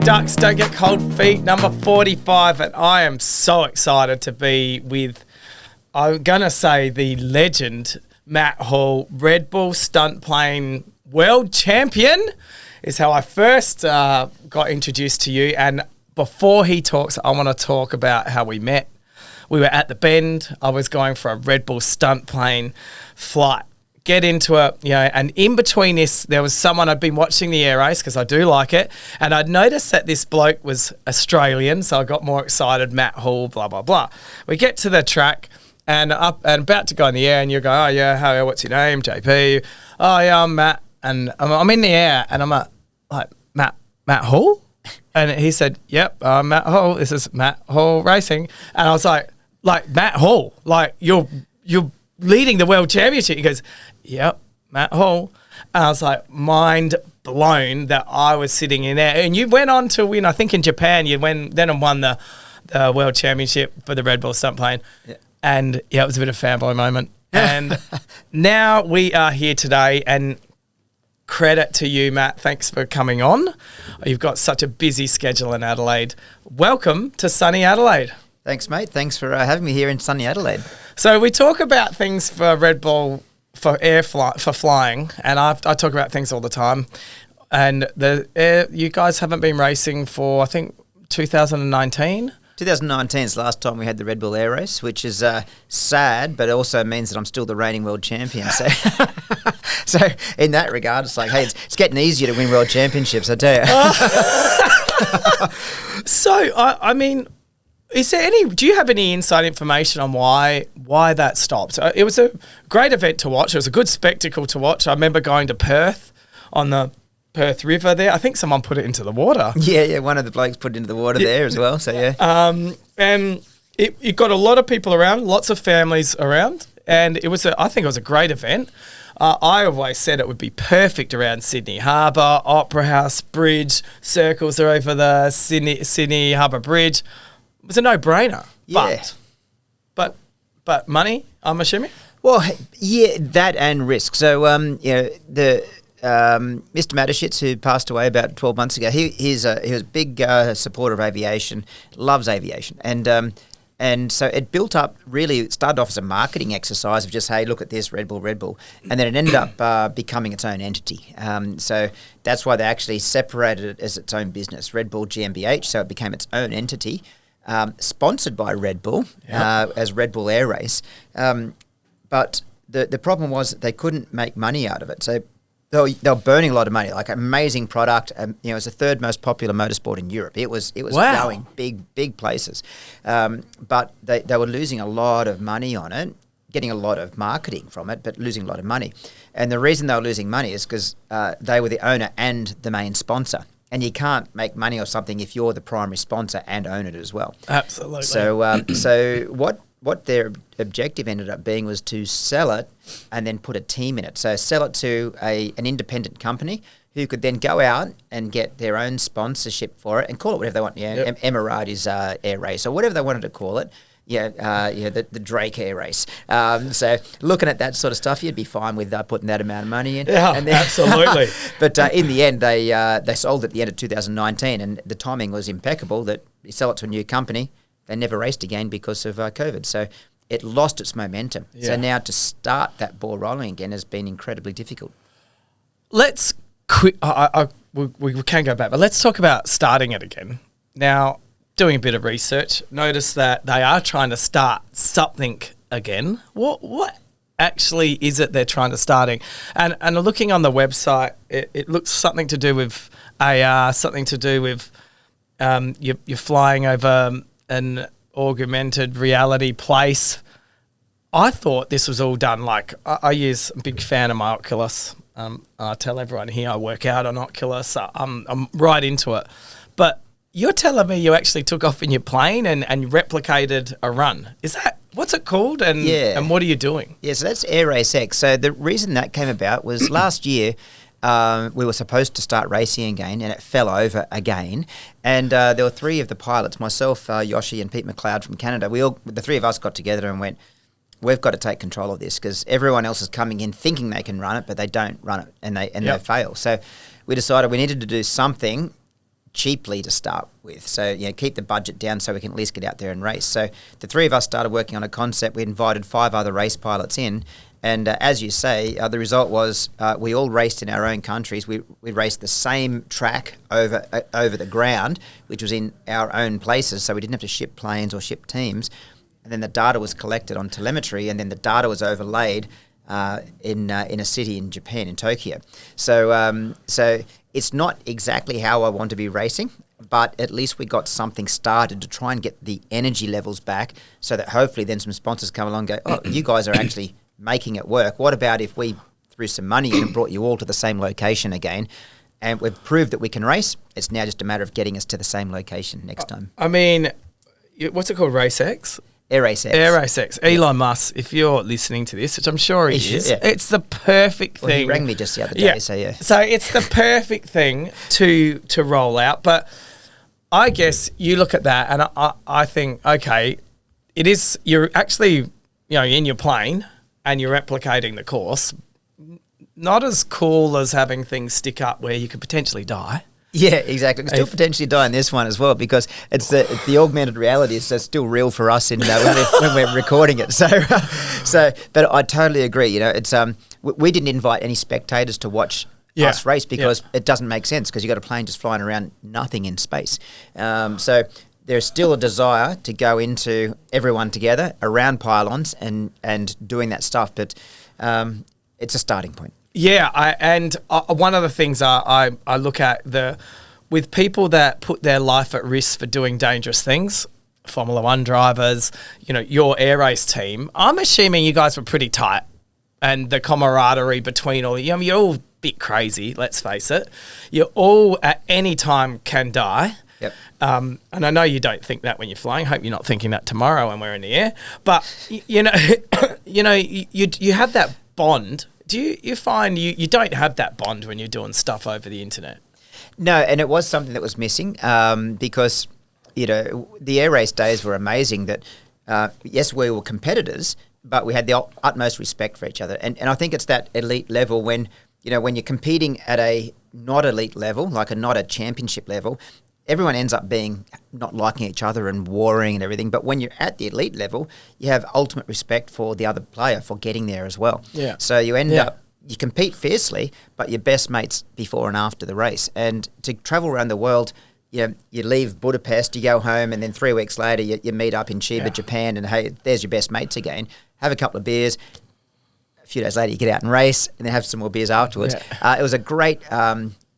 Ducks Don't Get Cold Feet, number 45, and I am so excited to be with, I'm going to say, the legend, Matt Hall, Red Bull stunt plane world champion, is how I first got introduced to you. And before he talks, I want to talk about how we met. We were at the Bend. I was going for a Red Bull stunt plane flight. Get into it, and in between this, there was someone I'd been watching the air race because I do like it, and I'd noticed that this bloke was Australian, so I got more excited. Matt Hall, blah blah blah. We get to the track and up and about to go in the air, and you go, "Oh yeah, hey, what's your name, JP?" "Oh yeah, I'm Matt," and I'm in the air, and I'm like Matt Hall, and he said, "Yep, I'm Matt Hall. This is Matt Hall Racing," and I was like Matt Hall, like you're leading the world championship. He goes, "Yep, Matt Hall." And I was like, mind blown that I was sitting in there. And you went on to win, I think in Japan, you went then and won the world championship for the Red Bull stunt plane. Yeah. And yeah, it was a bit of a fanboy moment. And now we are here today, and credit to you, Matt. Thanks for coming on. You've got such a busy schedule in Adelaide. Welcome to sunny Adelaide. Thanks, mate. Thanks for having me here in sunny Adelaide. So we talk about things for Red Bull, for for flying, and I talk about things all the time. And you guys haven't been racing for, I think, 2019? 2019 is the last time we had the Red Bull Air Race, which is sad, but it also means that I'm still the reigning world champion. So, so in that regard, it's like, hey, it's getting easier to win world championships, I tell you. So, I mean, do you have any inside information on why that stopped? It was a great event to watch. It was a good spectacle to watch. I remember going to Perth on the Perth River there. I think someone put it into the water. Yeah, one of the blokes put it into the water there as well. So yeah. And it got a lot of people around, lots of families around, and I think it was a great event. I always said it would be perfect around Sydney Harbour, Opera House, Bridge, circles are over the Sydney Harbour Bridge. It was a no-brainer. Yeah. But money, I'm assuming? Well, yeah, that and risk. So, the Mr. Mateschitz, who passed away about 12 months ago, he was a big supporter of aviation, loves aviation. And so it built up, really, it started off as a marketing exercise of just, hey, look at this, Red Bull. And then it ended up becoming its own entity. So that's why they actually separated it as its own business, Red Bull GmbH, so it became its own entity. Sponsored by Red Bull as Red Bull Air Race. But the problem was that they couldn't make money out of it. So they were burning a lot of money, like amazing product. It was the third most popular motorsport in Europe. It was going big places. But they were losing a lot of money on it, getting a lot of marketing from it, but losing a lot of money. And the reason they were losing money is because they were the owner and the main sponsor. And you can't make money off something if you're the primary sponsor and own it as well. Absolutely. So what their objective ended up being was to sell it and then put a team in it. So sell it to an independent company who could then go out and get their own sponsorship for it and call it whatever they want. Emirates Air Race or whatever they wanted to call it. The Drake Air Race. So looking at that sort of stuff, you'd be fine with putting that amount of money in. Yeah, and then, absolutely. But in the end, they sold at the end of 2019, and the timing was impeccable that you sell it to a new company. They never raced again because of COVID. So it lost its momentum. Yeah. So now to start that ball rolling again has been incredibly difficult. Let's we can go back, but let's talk about starting it again. Now, doing a bit of research, notice that they are trying to start something again. What actually is it they're trying to starting? And looking on the website, it looks something to do with AR, something to do with you're flying over an augmented reality place. I thought this was all done like I'm a big fan of my Oculus. I tell everyone here I work out on Oculus. So I'm right into it, but you're telling me you actually took off in your plane and replicated a run. Is that, what's it called and what are you doing? Yeah, so that's Air Race X. So the reason that came about was last year we were supposed to start racing again and it fell over again. And there were three of the pilots, myself, Yoshi and Pete McLeod from Canada. The three of us got together and went, we've got to take control of this because everyone else is coming in thinking they can run it, but they don't run it and they fail. So we decided we needed to do something cheaply to start with. So, keep the budget down so we can at least get out there and race. So the three of us started working on a concept. We invited 5 other race pilots in. And as you say, the result was we all raced in our own countries. We raced the same track over the ground, which was in our own places. So we didn't have to ship planes or ship teams. And then the data was collected on telemetry, and then the data was overlaid in a city in Japan, in Tokyo. So it's not exactly how I want to be racing, but at least we got something started to try and get the energy levels back, so that hopefully then some sponsors come along and go, oh, you guys are actually making it work. What about if we threw some money in and brought you all to the same location again? And we've proved that we can race. It's now just a matter of getting us to the same location next time. I mean, what's it called? RaceX? AirRaceX. AirRaceX. Elon Musk, if you're listening to this, which I'm sure he is, it's the perfect thing. Well, he rang me just the other day, so yeah. So it's the perfect thing to roll out. But I guess you look at that and I think, okay, it is, you're actually, in your plane and you're replicating the course. Not as cool as having things stick up where you could potentially die. Yeah, exactly. We can still potentially die in this one as well, because it's the augmented reality is still real for us when we're recording it. But I totally agree. It's we didn't invite any spectators to watch us race because it doesn't make sense, because you got a plane just flying around, nothing in space. So there's still a desire to go into everyone together around pylons and doing that stuff, but it's a starting point. Yeah, and one of the things I look at with people that put their life at risk for doing dangerous things, Formula One drivers, your air race team. I'm assuming you guys were pretty tight, and the camaraderie between all you're all a bit crazy. Let's face it, you all at any time can die. Yep. And I know you don't think that when you're flying. Hope you're not thinking that tomorrow when we're in the air. But you have that bond. Do you find you don't have that bond when you're doing stuff over the internet? No, and it was something that was missing because, the air race days were amazing that, yes, we were competitors, but we had the utmost respect for each other. And I think it's that elite level when you're competing at a not elite level, not a championship level, everyone ends up being not liking each other and warring and everything. But when you're at the elite level, you have ultimate respect for the other player for getting there as well. Yeah. So you end up, you compete fiercely, but you're best mates before and after the race. And to travel around the world, you leave Budapest, you go home, and then 3 weeks later you meet up in Chiba, Japan, and hey, there's your best mates again. Have a couple of beers. A few days later, you get out and race, and then have some more beers afterwards. Yeah. It was a great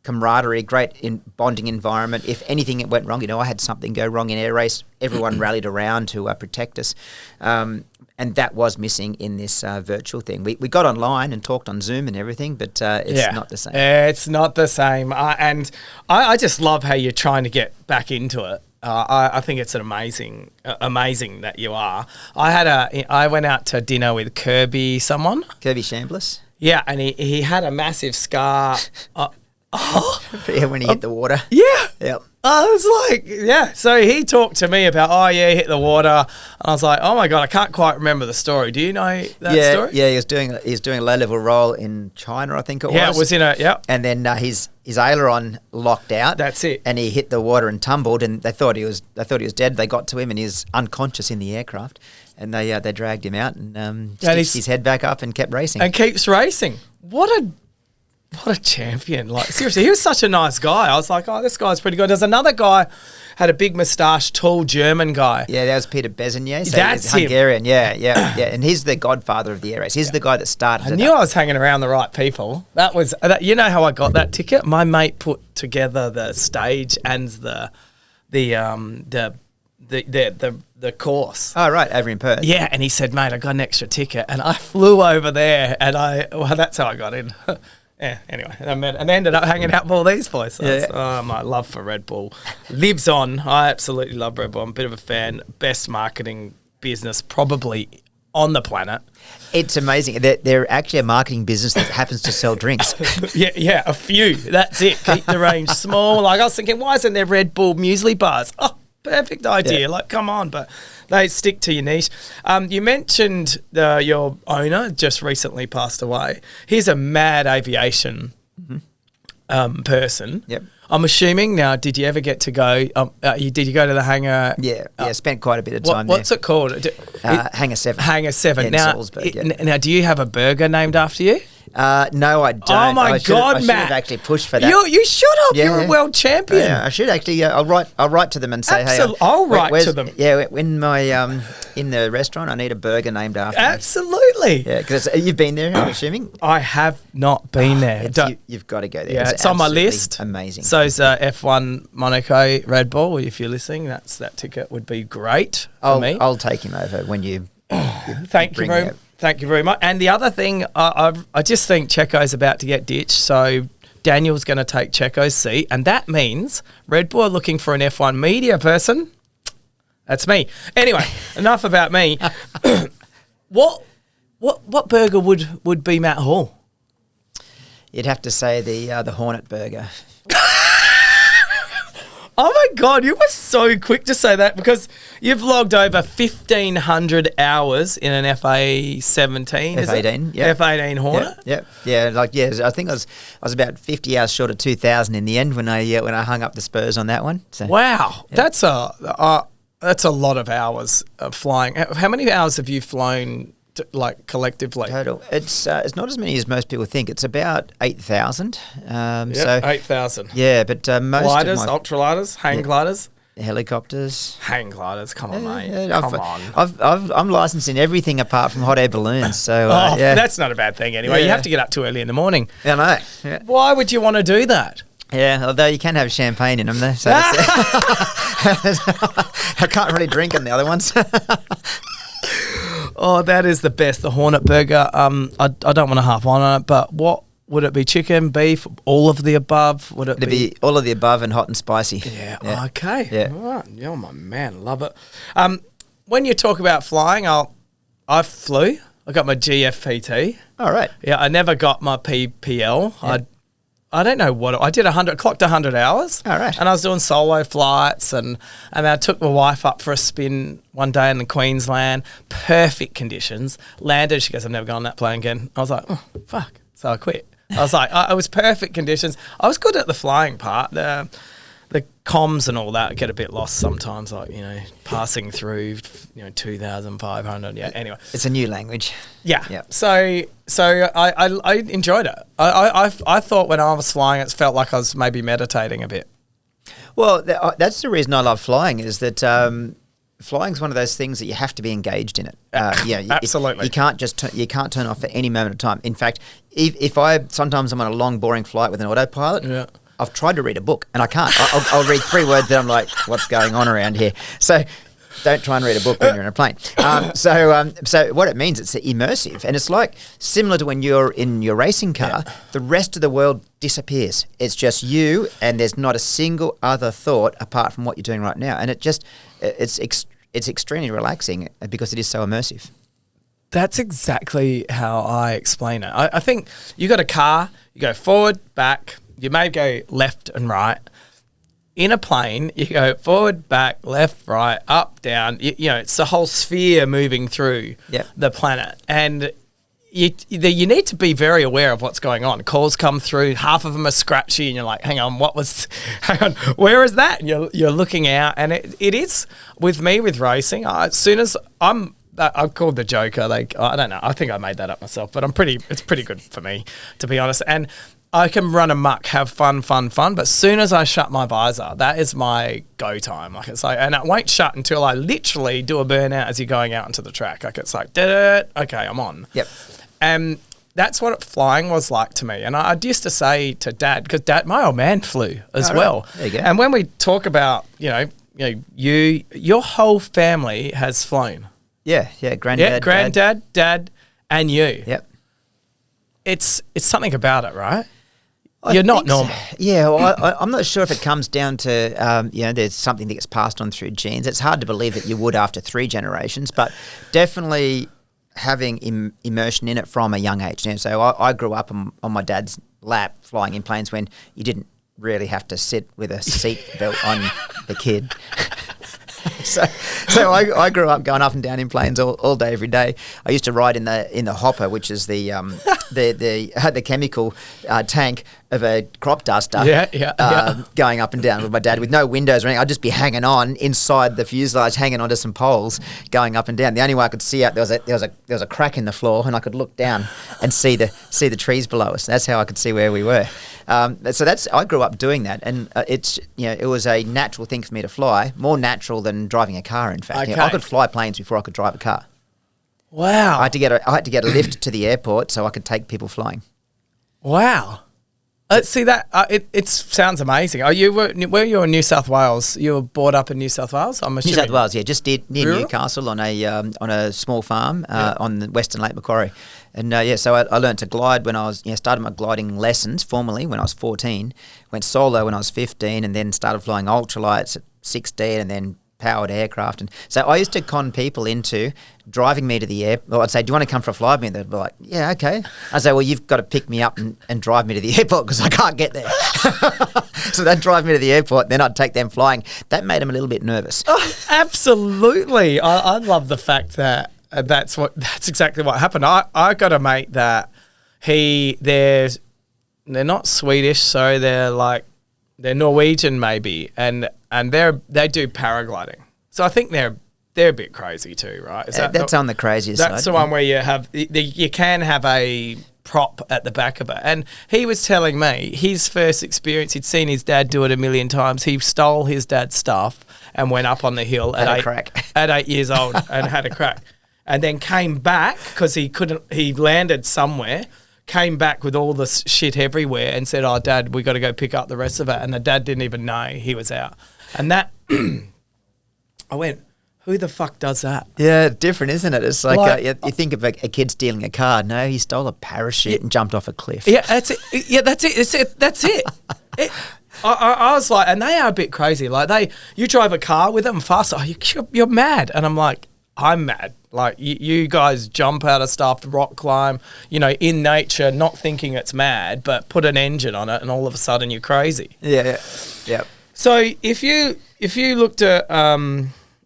camaraderie, great bonding environment. If anything went wrong, I had something go wrong in air race, everyone rallied around to protect us. And that was missing in this virtual thing. We got online and talked on Zoom and everything, but it's not the same. It's not the same. And I just love how you're trying to get back into it. I think it's amazing that you are. I went out to dinner with Kirby Shambliss. Yeah, and he had a massive scar. When he hit the water. Yeah. Yep. I was like, so he talked to me about, he hit the water. And I was like, oh my God, I can't quite remember the story. Do you know that story? Yeah, he was doing a low-level roll in China, I think it was. Yeah, it was And then his aileron locked out. That's it. And he hit the water and tumbled, and they thought he was dead. They got to him, and he was unconscious in the aircraft. And they dragged him out and stitched his head back up and kept racing. And keeps racing. What a champion. Seriously, he was such a nice guy. I was like, this guy's pretty good. There's another guy, had a big moustache, tall German guy. Yeah, that was Peter Bezenier. So that's him. Hungarian, yeah. And he's the godfather of the air race. He's the guy that started it. I knew I was hanging around the right people. That was, you know how I got that ticket? My mate put together the stage and the course. Oh, right, over in Perth. Yeah, and he said, mate, I got an extra ticket. And I flew over there, and that's how I got in. Yeah, anyway, and ended up hanging out with all these boys. So my love for Red Bull lives on. I absolutely love Red Bull. I'm a bit of a fan. Best marketing business probably on the planet. It's amazing. They're actually a marketing business that happens to sell drinks. yeah, a few. That's it. Keep the range small. I was thinking, why isn't there Red Bull muesli bars? Oh, perfect idea. Yeah. Come on, but they stick to your niche. You mentioned your owner just recently passed away. He's a mad aviation person. Yep. I'm assuming now. Did you ever get to go? Did you go to the hangar? Yeah, spent quite a bit of time What's there. it called? Hangar 7. Hangar 7. In Now, Salzburg, yeah. now, do you have a burger named after you? No, I don't. Oh my God, I should Matt! have actually pushed for that. You should have. You're a world champion. Yeah, I should actually. I'll write to them and say, Absolutely. hey, I'll write to them. Yeah, when my in the restaurant, I need a burger named after me. Absolutely. Yeah, because you've been there, I'm assuming. I have not been there. You've got to go there. Yeah, it's on my list. Amazing. So's F1 Monaco Red Bull. If you're listening, that ticket would be great for me. I'll take him over when you. Thank you very much. And the other thing, I just think Checo's about to get ditched, so Daniel's going to take Checo's seat, and that means Red Bull are looking for an F1 media person. That's me. Anyway, enough about me. What burger would be Matt Hall? You'd have to say the Hornet burger. Oh my God, you were so quick to say that because you've logged over 1,500 hours in an FA-17. F-18, yeah. F-18 Hornet. Yeah. I think I was about 50 hours short of 2,000 in the end when I hung up the spurs on that one. So, wow, yeah. that's a lot of hours of flying. How many hours have you flown? Collectively, total. It's not as many as most people think. It's about 8,000. So 8,000. Yeah, but most gliders, of my ultralighters, hang gliders, helicopters, hang gliders. Come on, mate. Yeah, Come on. I'm licensing everything apart from hot air balloons. So that's not a bad thing anyway. Yeah. You have to get up too early in the morning. I know. Yeah. Why would you want to do that? Yeah, although you can have champagne in them there. So I can't really drink in the other ones. Oh, that is the best. The Hornet burger. I don't want to harp on it, but what would it be? Chicken, beef, all of the above? It'd be all of the above and hot and spicy. Yeah. Okay. Yeah. All right. You're my man. Love it. When you talk about flying, I flew. I got my GFPT. All right. Yeah. I never got my PPL. Yeah. I don't know what I did. Clocked 100 hours. All right. And I was doing solo flights, and I took my wife up for a spin one day in Queensland. Perfect conditions. Landed. She goes, "I've never gone on that plane again." I was like, "Oh fuck!" So I quit. I was like, it was perfect conditions. I was good at the flying part. The comms and all that get a bit lost sometimes, like, passing through, 2,500. Yeah, anyway. It's a new language. Yeah. So I enjoyed it. I thought when I was flying, it felt like I was maybe meditating a bit. Well, that's the reason I love flying, is that flying's one of those things that you have to be engaged in it. Absolutely. You can't you can't turn off at any moment of time. In fact, if sometimes I'm on a long, boring flight with an autopilot. Yeah. I've tried to read a book and I can't. I'll read 3 words and I'm like, what's going on around here? So don't try and read a book when you're in a plane. So what it means, it's immersive. And it's like similar to when you're in your racing car, the rest of the world disappears. It's just you and there's not a single other thought apart from what you're doing right now. And it's extremely relaxing because it is so immersive. That's exactly how I explain it. I think you got a car, you go forward, back, you may go left and right. In a plane, you go forward, back, left, right, up, down. It's the whole sphere moving through the planet. And you need to be very aware of what's going on. Calls come through, half of them are scratchy, and you're like, hang on, where is that? And you're looking out, and it is, with me, with racing, as soon as I'm called the Joker. I don't know. I think I made that up myself, but it's pretty good for me, to be honest. And I can run amok, have fun, but as soon as I shut my visor, that is my go time. Like, it's like, and it won't shut until I literally do a burnout as you're going out into the track. Like, it's like, okay, I'm on. Yep. And that's what flying was like to me. And I used to say to Dad, because Dad, my old man flew as well. Right. There you go. And when we talk about, your whole family has flown. Yeah, granddad, dad, and you. Yep. It's something about it, right? You're not normal. Yeah, well, I'm not sure if it comes down to, there's something that gets passed on through genes. It's hard to believe that you would after 3 generations, but definitely having immersion in it from a young age. So I grew up on my dad's lap flying in planes when you didn't really have to sit with a seat belt on the kid. So I grew up going up and down in planes all day, every day. I used to ride in the hopper, which is the the chemical tank of a crop duster. Going up and down with my dad with no windows or anything. I'd just be hanging on inside the fuselage, hanging onto some poles, going up and down. The only way I could see out there was a crack in the floor, and I could look down and see the trees below us. That's how I could see where we were. So I grew up doing that, and it was a natural thing for me to fly, more natural than driving a car. In fact, I could fly planes before I could drive a car. Wow! I had to get a lift to the airport so I could take people flying. Wow! See that it sounds amazing. Were you in New South Wales? You were brought up in New South Wales. I'm assuming. New South Wales, yeah, just near Newcastle on a small farm on the Western Lake Macquarie, and so I learned to glide when I was started my gliding lessons formally when I was 14. Went solo when I was 15, and then started flying ultralights at 16, and then powered aircraft. And so I used to con people into driving me to the airport. Well, I'd say, do you want to come for a fly with me? They'd be like, yeah, okay. I'd say, well, you've got to pick me up and drive me to the airport because I can't get there. So they'd drive me to the airport, then I'd take them flying. That made them a little bit nervous. Oh, absolutely. I love the fact that that's exactly what happened. I got a mate that they're not Swedish, so they're Norwegian maybe, and they do paragliding. So I think they're a bit crazy too, right? That's on the craziest side. That's the one where you can have a prop at the back of it. And he was telling me his first experience, he'd seen his dad do it a million times. He stole his dad's stuff and went up on the hill at 8 years old and had a crack. And then came back because he landed somewhere, came back with all this shit everywhere and said, oh, Dad, we got to go pick up the rest of it. And the dad didn't even know he was out. And that, I went, who the fuck does that? Yeah, different, isn't it? It's like you think of a kid stealing a car. No, he stole a parachute and jumped off a cliff. Yeah, that's it. Yeah, that's it. That's it. I was like, and they are a bit crazy. Like you drive a car with them fast. Oh, you're mad. And I'm like, I'm mad. Like you guys jump out of stuff, rock climb, in nature, not thinking it's mad, but put an engine on it, and all of a sudden you're crazy. Yeah. So if you looked at,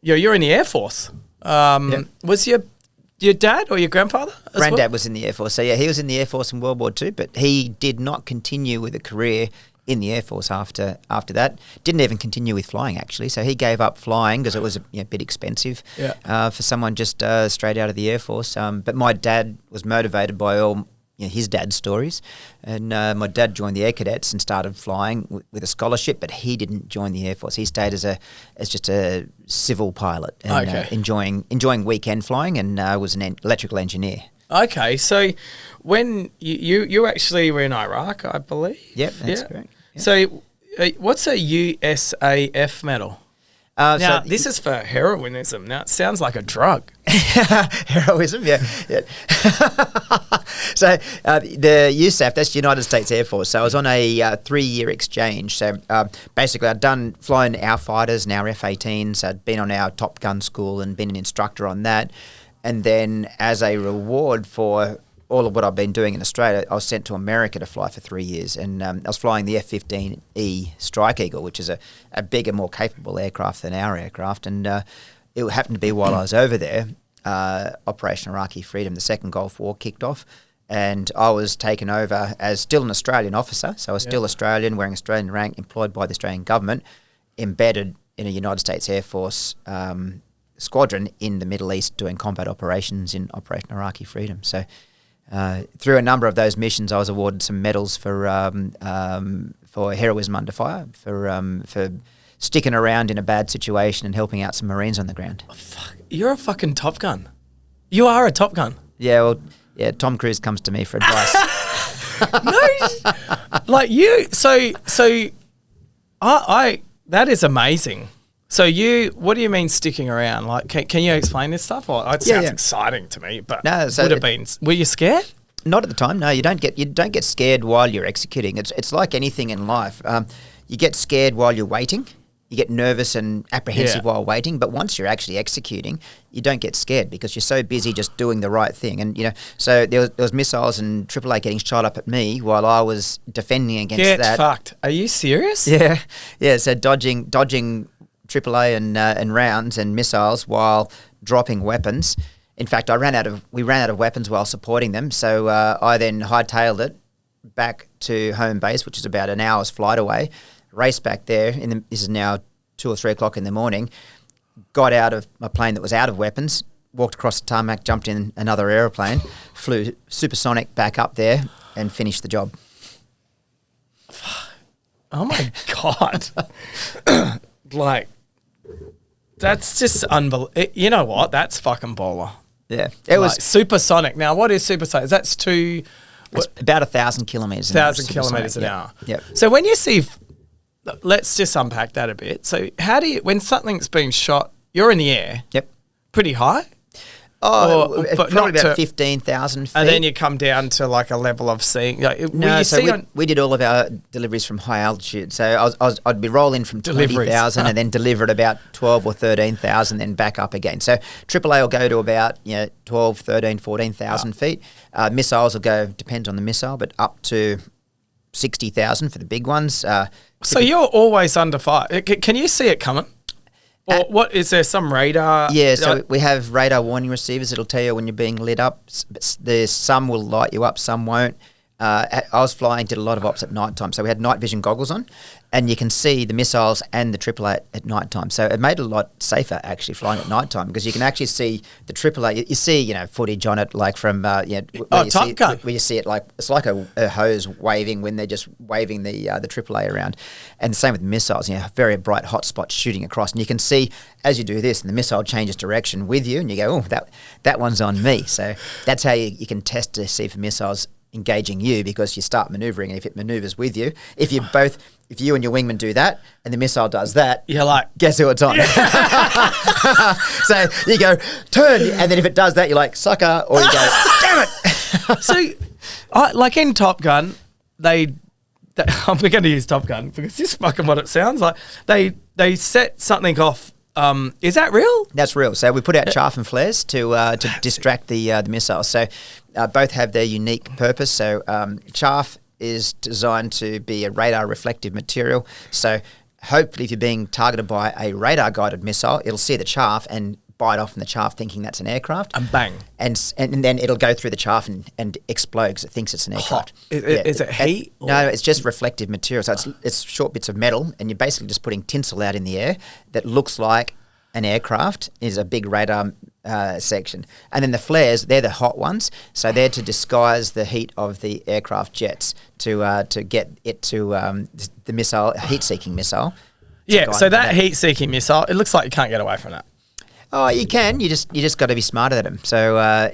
you're in the Air Force. Was your dad or your grandfather? Granddad was in the Air Force. So he was in the Air Force in World War II, but he did not continue with a career in the Air Force after that. Didn't even continue with flying, actually. So he gave up flying because it was a bit expensive for someone just straight out of the Air Force. But my dad was motivated by all his dad's stories. And my dad joined the Air Cadets and started flying with a scholarship, but he didn't join the Air Force. He stayed as just a civil pilot and enjoying weekend flying, and was an electrical engineer. Okay, so when you actually were in Iraq, I believe? Yep, that's correct. Yep. So what's a USAF medal? Now, this is for heroinism. Now, it sounds like a drug. Heroism, yeah. So the USAF, that's United States Air Force. So I was on a 3-year exchange. So basically I'd flown our fighters and our F-18s. I'd been on our Top Gun school and been an instructor on that. And then as a reward for all of what I've been doing in Australia, I was sent to America to fly for 3 years. And I was flying the F-15E Strike Eagle, which is a bigger, more capable aircraft than our aircraft. And it happened to be while I was over there, Operation Iraqi Freedom, the second Gulf War kicked off. And I was taken over as still an Australian officer. So I was still Australian, wearing Australian rank, employed by the Australian government, embedded in a United States Air Force squadron in the Middle East doing combat operations in Operation Iraqi Freedom. So through a number of those missions, I was awarded some medals for heroism under fire, for sticking around in a bad situation and helping out some Marines on the ground. Oh, fuck. You're a fucking Top Gun. You are a Top Gun. Yeah, well, Tom Cruise comes to me for advice. No, like you. So I that is amazing. So what do you mean sticking around? Like, can you explain this stuff? Or it sounds exciting to me, but were you scared? Not at the time. No, you don't get scared while you're executing. It's like anything in life. You get scared while you're waiting. You get nervous and apprehensive while waiting, but once you're actually executing, you don't get scared because you're so busy just doing the right thing. And so there was missiles and AAA getting shot up at me while I was defending against that. Get fucked. Are you serious? Yeah. So dodging AAA and rounds and missiles while dropping weapons In fact, we ran out of weapons while supporting them, so I then hightailed it back to home base, which is about an hour's flight away, raced back there, this is now 2 or 3 o'clock in the morning, got out of my plane that was out of weapons, walked across the tarmac, jumped in another aeroplane, flew supersonic back up there and finished the job. Oh my God. Like, that's just unbelievable. You know what? That's fucking baller. Yeah. It was supersonic. Now, what is supersonic? That's it's about 1,000 kilometres an hour. 1,000 kilometres an hour. Yep. So when you see, let's just unpack that a bit. So when something's been shot, you're in the air. Yep. Pretty high? But probably about 15,000 feet. And then you come down to like a level of seeing. We did all of our deliveries from high altitude. So I'd be rolling from 20,000 and then deliver at about 12 or 13,000, then back up again. So AAA will go to about 12, 13, 14,000 feet. Missiles will go, depends on the missile, but up to 60,000 for the big ones. So you're always under fire. Can you see it coming? Or what is there some radar? Yeah, so we have radar warning receivers that'll tell you when you're being lit up. There's some will light you up, some won't. I was flying, did a lot of ops at night time, so we had night vision goggles on, and you can see the missiles and the AAA at night time. So it made it a lot safer actually flying at night time, because you can actually see the AAA. You see, footage on it like from Top Gun, where you see it like it's like a hose waving when they're just waving the AAA around, and the same with missiles. Very bright hot spots shooting across, and you can see as you do this, and the missile changes direction with you, and you go, oh, that one's on me. So that's how you can test to see for missiles engaging you, because you start maneuvering, and if it maneuvers with you, if you and your wingman do that and the missile does that, you're like, guess who it's on? Yeah. So you go turn, and then if it does that, you're like sucker, or you go damn it. So like in Top Gun, we're going to use Top Gun because this is fucking what it sounds like. They set something off. Is that real? That's real. So we put out chaff and flares to distract the missiles. So both have their unique purpose. So chaff is designed to be a radar reflective material. So hopefully if you're being targeted by a radar guided missile, it'll see the chaff and bite off in the chaff thinking that's an aircraft. And bang. And then it'll go through the chaff and explode because it thinks it's an aircraft. Is it heat? No, it's just reflective material. So it's short bits of metal, and you're basically just putting tinsel out in the air that looks like an aircraft. Is a big radar section. And then the flares, they're the hot ones. So they're to disguise the heat of the aircraft jets to get it to the missile, heat-seeking missile. Yeah, so that heat-seeking missile, it looks like you can't get away from that. Oh, you can. You just got to be smarter than them. So,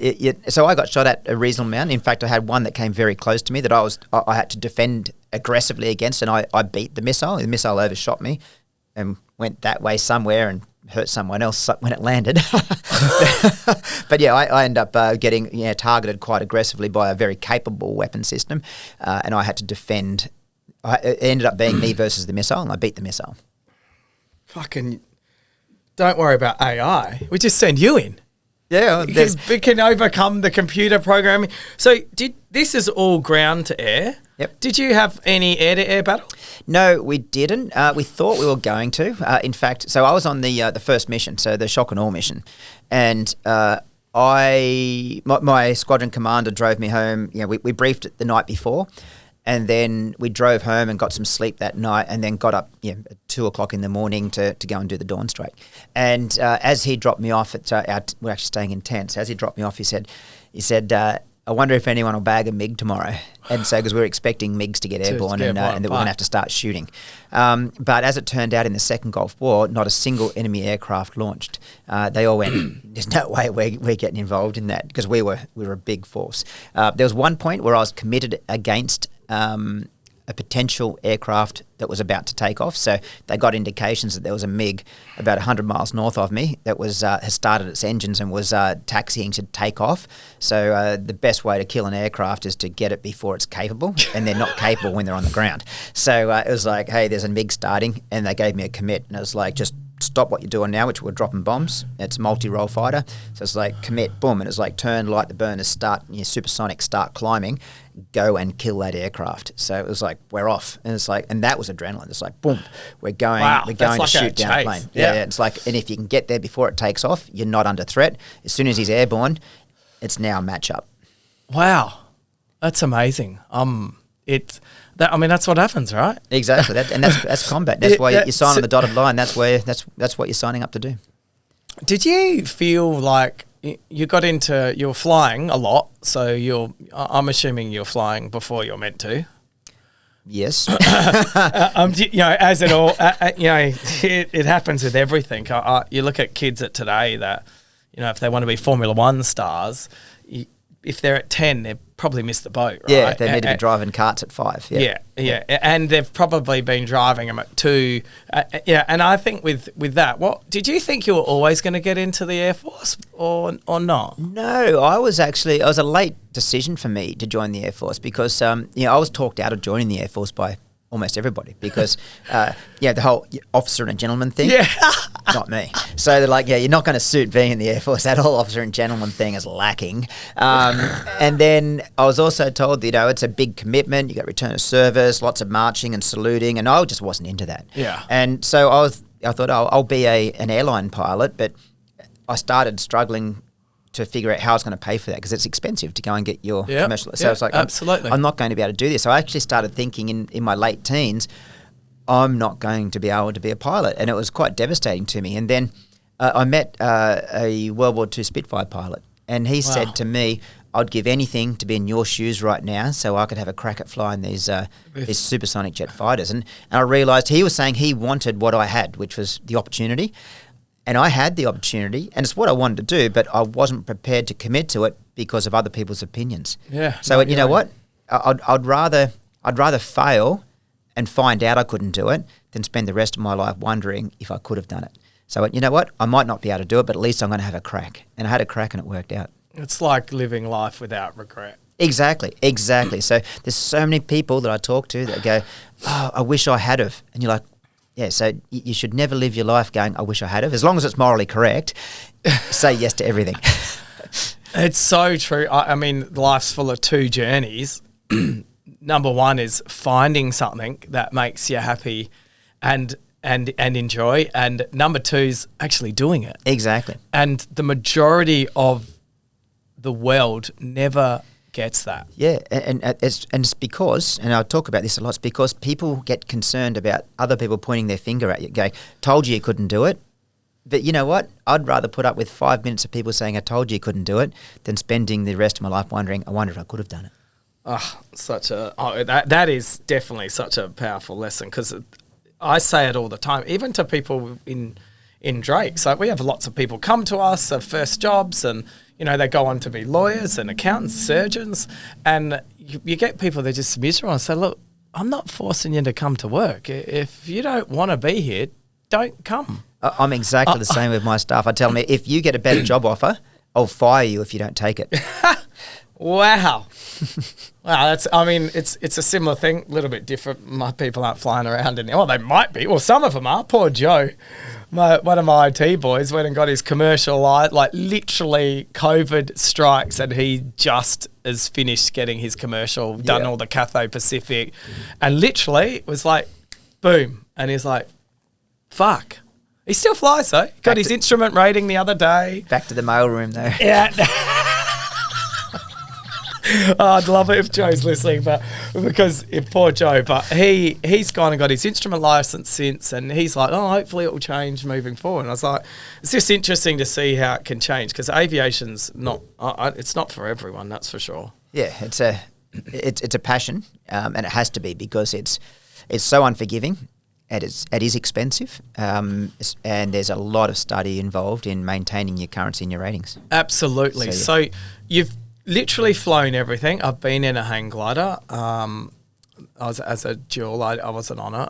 so I got shot at a reasonable amount. In fact, I had one that came very close to me that I had to defend aggressively against, and I beat the missile. The missile overshot me and went that way somewhere and hurt someone else when it landed. But yeah, I ended up getting targeted quite aggressively by a very capable weapon system, and I had to defend. It ended up being me versus the missile, and I beat the missile. Fucking. Don't worry about AI. We just send you in. Yeah. We can overcome the computer programming. So this is all ground to air. Yep. Did you have any air-to-air battle? No, we didn't. We thought we were going to. In fact, so I was on the first mission, so the shock and awe mission. And my squadron commander drove me home. We briefed it the night before. And then we drove home and got some sleep that night, and then got up at 2 o'clock in the morning to go and do the dawn strike. And as he dropped me off at we're actually staying in tents. As he dropped me off, he said, I wonder if anyone will bag a MiG tomorrow. And so, because we were expecting MiGs to get airborne and that we're going to have to start shooting. But as it turned out, in the second Gulf War, not a single enemy aircraft launched. They all went, there's no way we're getting involved in that, because we were a big force. There was one point where I was committed against a potential aircraft that was about to take off. So they got indications that there was a MiG about 100 miles north of me that was has started its engines and was taxiing to take off. So the best way to kill an aircraft is to get it before it's capable, and they're not capable when they're on the ground. So it was like, hey, there's a MiG starting, and they gave me a commit, and it was like, just stop what you're doing now, which we're dropping bombs. It's a multi-role fighter. So it's like commit, boom, and it's like turn, light the burners, start, supersonic, start climbing, go and kill that aircraft. So it was like, we're off. And it's like, and that was adrenaline. It's like, boom, we're going to shoot down a plane. Yeah, it's like, and if you can get there before it takes off, you're not under threat. As soon as he's airborne, it's now a matchup. Wow. That's amazing. That's what happens, right? Exactly. That's combat. That's why you sign on the dotted line. That's what you're signing up to do. Did you feel like you were flying a lot? So I'm assuming you're flying before you're meant to. Yes. As it all, it happens with everything. You look at kids at today that, if they want to be Formula One stars, if they're at 10, they've probably missed the boat, right? Yeah, they need to be driving carts at 5. Yeah. And they've probably been driving them at 2. And I think with that, what did you think you were always going to get into the Air Force or not? No, it was a late decision for me to join the Air Force because, I was talked out of joining the Air Force by almost everybody because, the whole officer and gentleman thing, not me. So they're like, you're not going to suit being in the Air Force. That whole officer and gentleman thing is lacking. And then I was also told that, it's a big commitment. You got return of service, lots of marching and saluting, and I just wasn't into that. Yeah. And so I thought, I'll be an airline pilot, but I started struggling to figure out how I was going to pay for that because it's expensive to go and get your commercial. So I was like, absolutely. I'm not going to be able to do this. So I actually started thinking in my late teens, I'm not going to be able to be a pilot. And it was quite devastating to me. And then I met a World War II Spitfire pilot. And he said to me, I'd give anything to be in your shoes right now so I could have a crack at flying these supersonic jet fighters. And I realised he was saying he wanted what I had, which was the opportunity. And I had the opportunity, and it's what I wanted to do, but I wasn't prepared to commit to it because of other people's opinions. Yeah. So you know what? I'd rather fail and find out I couldn't do it than spend the rest of my life wondering if I could have done it. So you know what? I might not be able to do it, but at least I'm going to have a crack. And I had a crack, and it worked out. It's like living life without regret. Exactly. So there's so many people that I talk to that go, "Oh, I wish I had have," and you're like. Yeah, so you should never live your life going, I wish I had have. As long as it's morally correct, say yes to everything. It's so true. I mean, life's full of two journeys. Number one is finding something that makes you happy and enjoy. And number two is actually doing it. Exactly. And the majority of the world never gets that. Yeah, and it's because, and I'll talk about this a lot, it's because people get concerned about other people pointing their finger at you, going, told you couldn't do it. But you know what? I'd rather put up with 5 minutes of people saying I told you couldn't do it than spending the rest of my life wondering, I wonder if I could have done it. That is definitely such a powerful lesson because I say it all the time, even to people in Drake. So we have lots of people come to us, of first jobs, and they go on to be lawyers and accountants, surgeons, and you get people that are just miserable and say, look, I'm not forcing you to come to work. If you don't want to be here, don't come. I'm exactly the same with my staff. I tell them, if you get a better job offer, I'll fire you if you don't take it. Wow. Wow, it's a similar thing, a little bit different. My people aren't flying around anymore. Well, they might be. Well, some of them are. Poor Joe. One of my IT boys went and got his commercial light, like literally COVID strikes, and he just is finished getting his commercial, done all the Cathay Pacific, and literally it was like, boom. And he's like, fuck. He still flies though. Got his instrument rating the other day. Back to the mailroom though. Yeah. I'd love it if Joe's listening, but because poor Joe, but he's gone and got his instrument license since, and he's like, hopefully it will change moving forward. And I was like, it's just interesting to see how it can change because aviation's not, it's not for everyone, that's for sure. Yeah, it's a passion, and it has to be because it's so unforgiving. It is expensive, and there's a lot of study involved in maintaining your currency and your ratings. Absolutely. So you've literally flown everything. I've been in a hang glider. I was as a dual. I wasn't on it.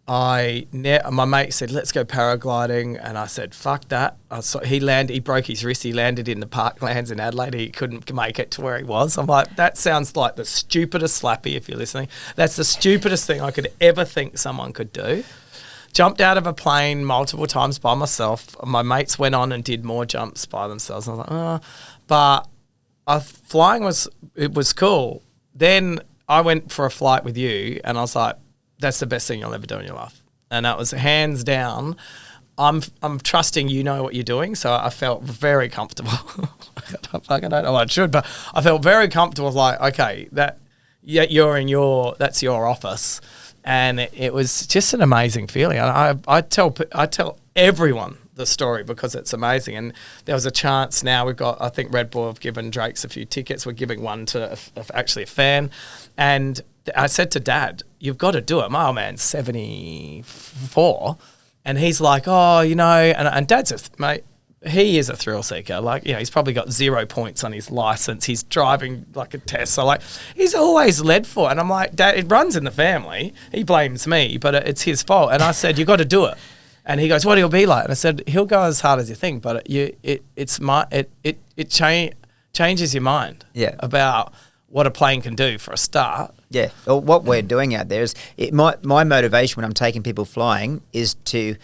My mate said, let's go paragliding. And I said, fuck that. He broke his wrist. He landed in the parklands in Adelaide. He couldn't make it to where he was. I'm like, that sounds like the stupidest slappy if you're listening. That's the stupidest thing I could ever think someone could do. jumped out of a plane multiple times by myself. My mates went on and did more jumps by themselves. I was like, oh. But flying was cool. Then I went for a flight with you, and I was like, that's the best thing you'll ever do in your life. And that was hands down. I'm trusting you know what you're doing, so I felt very comfortable. I don't know what I should, but I felt very comfortable. Like, okay, that's your office, and it was just an amazing feeling. And I tell everyone the story because it's amazing. And there was a chance. Now we've got, I think Red Bull have given Drake's a few tickets. We're giving one to actually a fan, and I said to Dad, "You've got to do it." My old man's 74. And he's like, oh, you know, and Dad's mate, he is a thrill seeker. Like, you know, he's probably got 0 points on his license. He's driving like a Tesla. Like, he's always led for it. And I'm like, Dad, it runs in the family. He blames me, but it's his fault. And I said, you got to do it. And he goes, what he'll be like? And I said, he'll go as hard as you think, but it changes your mind about what a plane can do for a start. Yeah. Well, what we're doing out there is my motivation when I'm taking people flying is to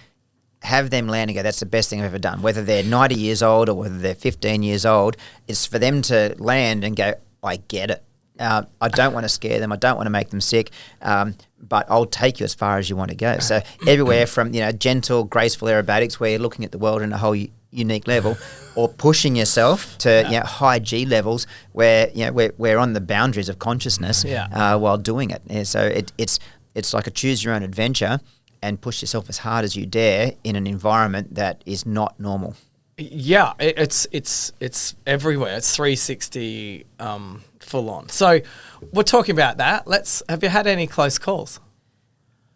have them land and go, that's the best thing I've ever done. Whether they're 90 years old or whether they're 15 years old, it's for them to land and go, I get it. I don't want to scare them. I don't want to make them sick. But I'll take you as far as you want to go. So everywhere from, you know, gentle, graceful aerobatics where you're looking at the world in a whole unique level, or pushing yourself to you know, high G levels where you know we're on the boundaries of consciousness while doing it. And so it's like a choose your own adventure and push yourself as hard as you dare in an environment that is not normal. Yeah, it's everywhere. It's 360 full on. So we're talking about that. Have you had any close calls?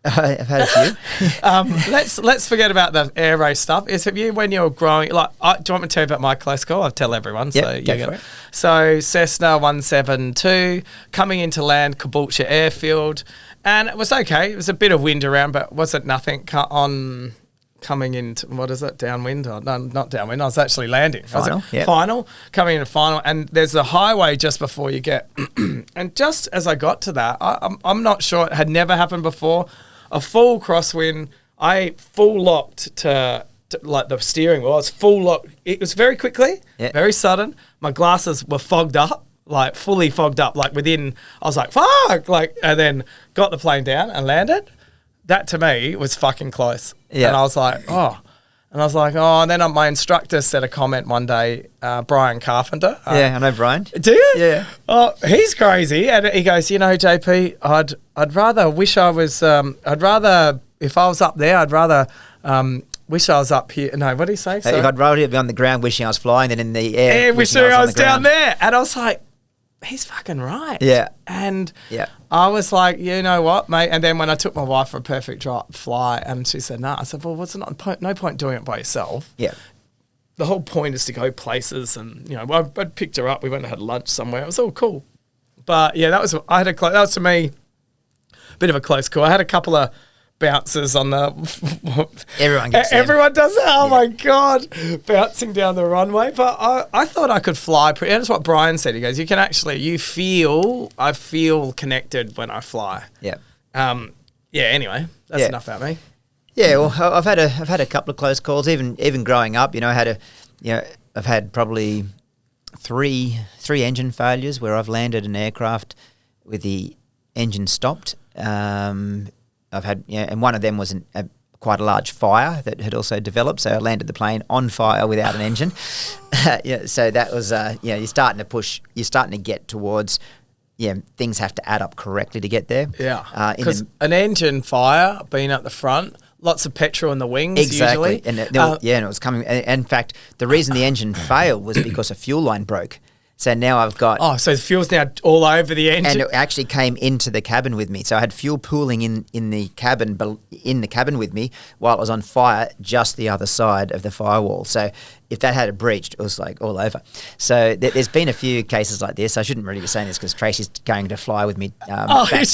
I've had a few. Let's forget about the air race stuff. Have you, when you're growing, do you want me to tell you about my close call? I'll tell everyone. Yep, So Cessna 172 coming into land, Caboolture Airfield, and it was okay. It was a bit of wind around, but wasn't nothing on coming into, what is it, downwind? Oh, no, not downwind. I was actually landing. Final, coming into final, and there's a highway just before you get, and just as I got to that, I'm not sure, it had never happened before. A full crosswind, I full locked to like the steering wheel. I was full locked. It was very quickly, very sudden. My glasses were fogged up, like fully fogged up. Like within, I was like, fuck! Like, and then got the plane down and landed. That to me was fucking close. Yeah. And I was like, oh. And I was like, oh. And then my instructor said a comment one day, Brian Carpenter. Yeah, I know Brian. Do you? Yeah. Oh, he's crazy. And he goes, you know, JP, I'd rather wish I was, if I was up there, I'd rather wish I was up here. No, what did he say? I'd rather be on the ground wishing I was flying than in the air. Yeah, wishing I was down there. And I was like, he's fucking right. Yeah. And I was like, you know what, mate? And then when I took my wife for a perfect fly, and she said, no. I said, well, what's no point doing it by yourself. Yeah. The whole point is to go places, and you know, I picked her up. We went and had lunch somewhere. It was all cool. But yeah, that was to me a bit of a close call. I had a couple of bounces on the. Everyone does that. Oh my god, bouncing down the runway. But I thought I could fly. And that's what Brian said. He goes, you can actually, I feel connected when I fly. Yeah. Yeah. Anyway, that's enough about me. Yeah. Well, I've had a couple of close calls. Even growing up, you know, I've had probably three engine failures where I've landed an aircraft with the engine stopped. I've had, and one of them was quite a large fire that had also developed. So I landed the plane on fire without an engine. So that was, you're starting to push, you're starting to get towards, things have to add up correctly to get there. Yeah. Because an engine fire being at the front, lots of petrol in the wings. Exactly. Usually. And it was coming. In fact, the reason the engine failed was because a fuel line broke. So now I've got... Oh, so the fuel's now all over the engine? And it actually came into the cabin with me. So I had fuel pooling in the cabin with me while it was on fire just the other side of the firewall. So if that had breached, it was like all over. So there's been a few cases like this. I shouldn't really be saying this because Tracy's going to fly with me back home. And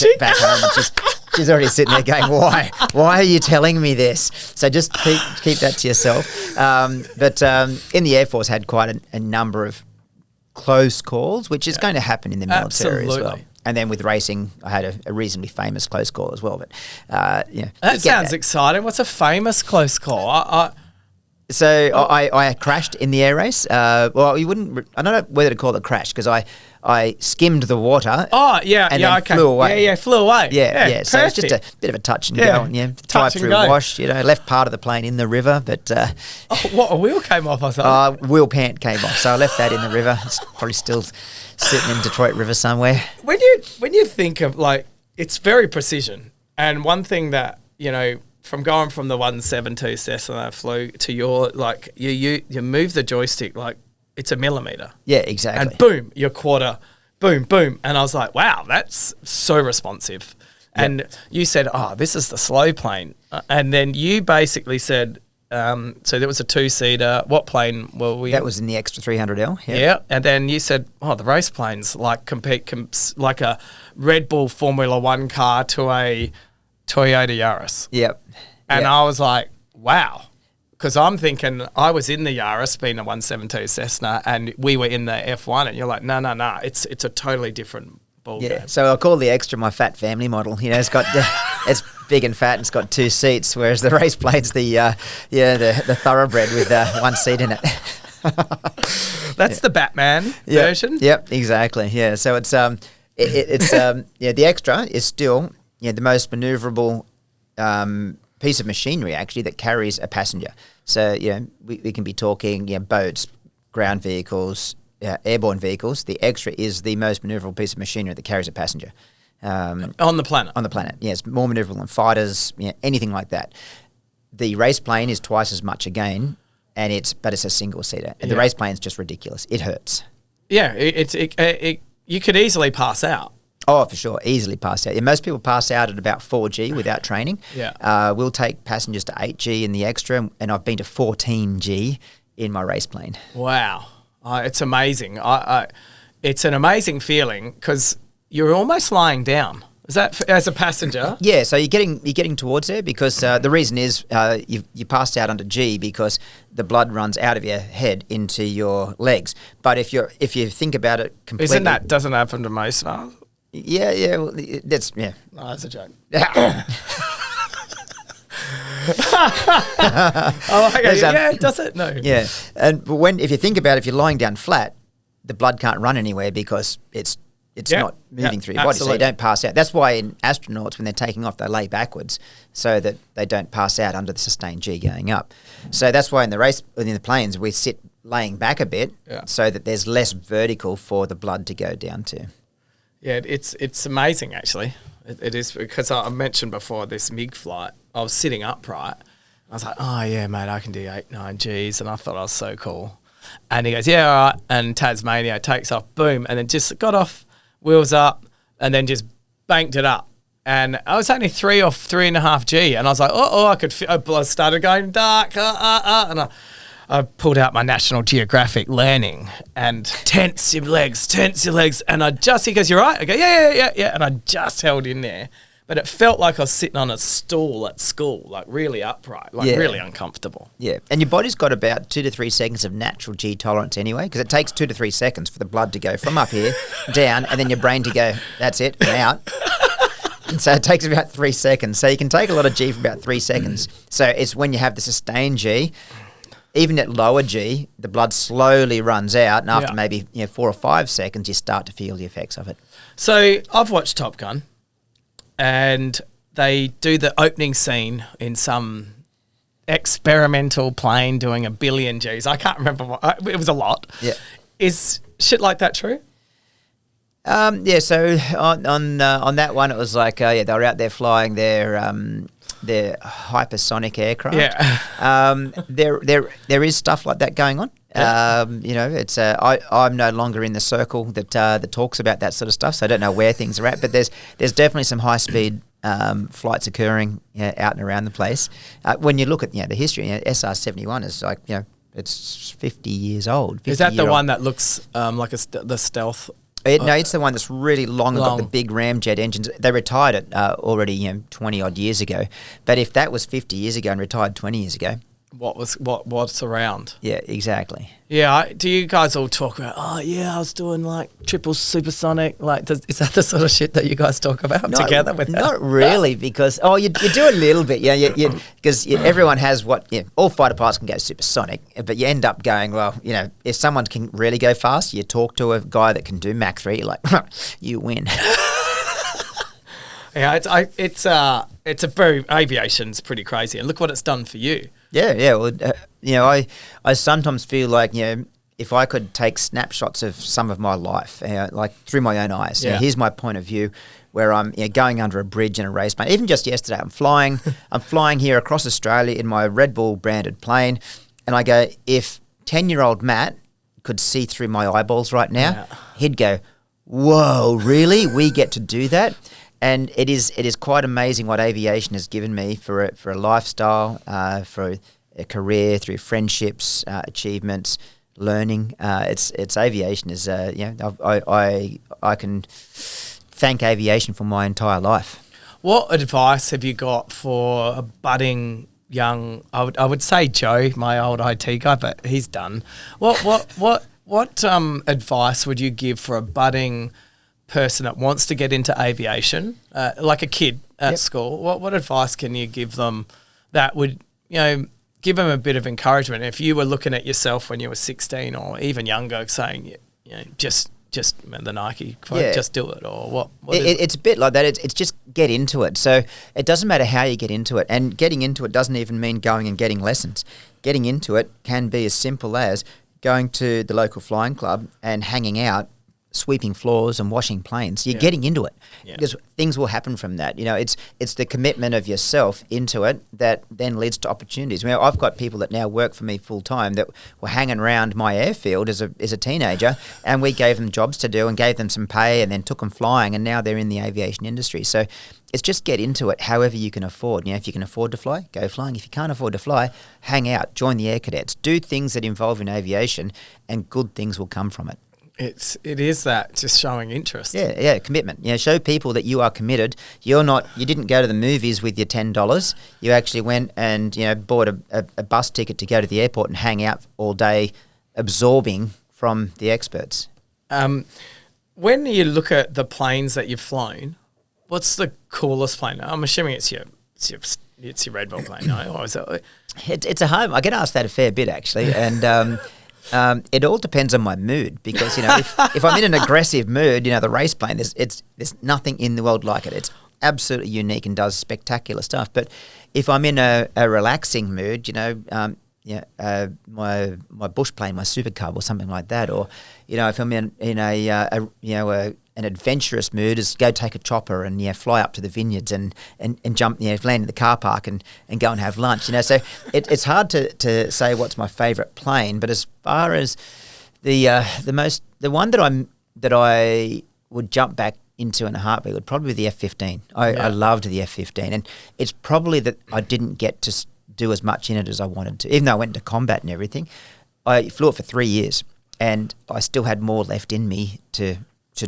she's already sitting there going, why? Why are you telling me this? So just keep that to yourself. But in the Air Force, had quite a number of close calls, which is going to happen in the military as well. And then with racing, I had a reasonably famous close call as well. But that sounds exciting. What's a famous close call? So I crashed in the air race. Well, you wouldn't. I don't know whether to call it a crash because I skimmed the water. Oh yeah, and yeah, then okay. flew away. Yeah, flew away. Yeah. So it's just a bit of a touch and go. And, drive through wash. Left part of the plane in the river, but what, a wheel came off or something? Wheel pant came off, so I left that in the river. It's probably still sitting in Detroit River somewhere. When you think of it's very precision, and one thing that from going from the 172 Cessna flew to your you move the joystick like it's a millimeter. Yeah, exactly. And boom, your quarter, boom, boom, and I was like, wow, that's so responsive. Yep. And you said, oh, this is the slow plane, and then you basically said, so there was a 2-seater. What plane were we? That was in the extra 300L. Yeah, and then you said, oh, the race planes compete like a Red Bull Formula One car to a Toyota Yaris. Yep. And I was like, wow. Because I'm thinking I was in the Yaris being a 172 Cessna and we were in the F1 and you're like, no. It's a totally different ball game. So I call the extra my fat family model. It's got it's big and fat and it's got 2 seats, whereas the race plane's the thoroughbred with 1 seat in it. That's the Batman version? Yep, exactly. Yeah. So it's the extra is still the most maneuverable piece of machinery actually that carries a passenger. So we can be talking boats, ground vehicles, airborne vehicles. The extra is the most maneuverable piece of machinery that carries a passenger on the planet. On the planet, yes, more maneuverable than fighters, anything like that. The race plane is twice as much again, but it's a single seater. And the race plane's just ridiculous. It hurts. Yeah, you could easily pass out. Oh, for sure. Easily pass out. Most people pass out at about 4G without training. Yeah. We'll take passengers to 8G in the extra, and I've been to 14G in my race plane. Wow. It's amazing. It's an amazing feeling because you're almost lying down. Is that as a passenger? Yeah, so you're getting towards there because the reason is you passed out under G because the blood runs out of your head into your legs. But if you think about it completely... Doesn't happen to most of us? Yeah, well, that's, yeah. No, that's a joke. Does it? No. Yeah, but if you think about it, if you're lying down flat, the blood can't run anywhere because it's not moving through your body, so you don't pass out. That's why in astronauts, when they're taking off, they lay backwards so that they don't pass out under the sustained G going up. So that's why in the planes, we sit laying back a bit so that there's less vertical for the blood to go down to. Yeah, it's amazing actually. It is because I mentioned before this MiG flight. I was sitting upright. I was like, oh yeah, mate, I can do 8-9 Gs, and I thought I was so cool. And he goes, yeah, all right. And Tasmania takes off, boom, and then just got off, wheels up, and then just banked it up. And I was only 3 or 3.5 G, and I was like, I could. I started going dark, and I pulled out my National Geographic learning and tense your legs. And he goes, you're right? I go, yeah. And I just held in there. But it felt like I was sitting on a stool at school, like really upright, really uncomfortable. Yeah. And your body's got about 2 to 3 seconds of natural G tolerance anyway, because it takes 2 to 3 seconds for the blood to go from up here down and then your brain to go, that's it, I'm out. And so it takes about 3 seconds. So you can take a lot of G for about 3 seconds. So it's when you have the sustained G, even at lower G, the blood slowly runs out, and after maybe 4 or 5 seconds, you start to feel the effects of it. So I've watched Top Gun, and they do the opening scene in some experimental plane doing 1 billion Gs. I can't remember what. It was a lot. Yeah. Is shit like that true? So on that one, it was like they were out there flying their hypersonic aircraft. Yeah. There is stuff like that going on. Yeah. I'm no longer in the circle that talks about that sort of stuff, so I don't know where things are at. But there's definitely some high speed flights occurring out and around the place. When you look at the history, SR-71 is like it's 50 years old. Is that the one that looks like the stealth? No, it's the one that's really long and got the big ramjet engines. They retired it already 20 odd years ago. But if that was 50 years ago and retired 20 years ago, what's around. Yeah, exactly. Yeah, do you guys all talk about? Oh yeah, I was doing like triple supersonic. Like, is that the sort of shit that you guys talk about together? With not really, because you do a little bit, yeah, because everyone has all fighter pilots can go supersonic, but you end up going, well, if someone can really go fast, you talk to a guy that can do Mach 3, you're like, you win. Yeah, it's a very aviation's pretty crazy, and look what it's done for you. Yeah. Well, I sometimes feel like if I could take snapshots of some of my life, like through my own eyes. Yeah. Here's my point of view, where I'm going under a bridge in a race plane. Even just yesterday, I'm flying here across Australia in my Red Bull branded plane, and I go, if 10-year-old Matt could see through my eyeballs right now, he'd go, "Whoa, really? We get to do that?" And it is quite amazing what aviation has given me for a lifestyle, for a career, through friendships, achievements, learning. It's aviation is I can thank aviation for my entire life. What advice have you got for a budding young? I would say Joe, my old IT guy, but he's done. What advice would you give for a budding person that wants to get into aviation, like a kid at school? What advice can you give them that would give them a bit of encouragement? If you were looking at yourself when you were 16 or even younger, saying just the Nike quote, just do it, or what it's a bit like that. It's just get into it. So it doesn't matter how you get into it, and getting into it doesn't even mean going and getting lessons. Getting into it can be as simple as going to the local flying club and hanging out, sweeping floors and washing planes. You're getting into it, because things will happen from that. It's the commitment of yourself into it that then leads to opportunities. I've got people that now work for me full time that were hanging around my airfield as a teenager, and we gave them jobs to do and gave them some pay and then took them flying, and now they're in the aviation industry. So it's just get into it however you can afford. If you can afford to fly, go flying. If you can't afford to fly, hang out, join the air cadets, do things that involve in aviation, and good things will come from it. It is that, just showing interest. Yeah, commitment. Show people that you are committed. You didn't go to the movies with your $10. You actually went and bought a bus ticket to go to the airport and hang out all day, absorbing from the experts. When you look at the planes that you've flown, what's the coolest plane? I'm assuming it's your Red Bull plane, no? Or is it? It's a home. I get asked that a fair bit actually, and. It all depends on my mood, because if I'm in an aggressive mood, the race plane, there's nothing in the world like it. It's absolutely unique and does spectacular stuff. But if I'm in a relaxing mood, my bush plane, my Super Cub or something like that, or if I'm in an adventurous mood, is go take a chopper and fly up to the vineyards and jump, land in the car park and go and have lunch. So it's hard to say what's my favourite plane, but as far as the one that I would jump back into in a heartbeat would probably be the F-15. I loved the F-15, and it's probably that I didn't get to do as much in it as I wanted to, even though I went into combat and everything. I flew it for 3 years, and I still had more left in me to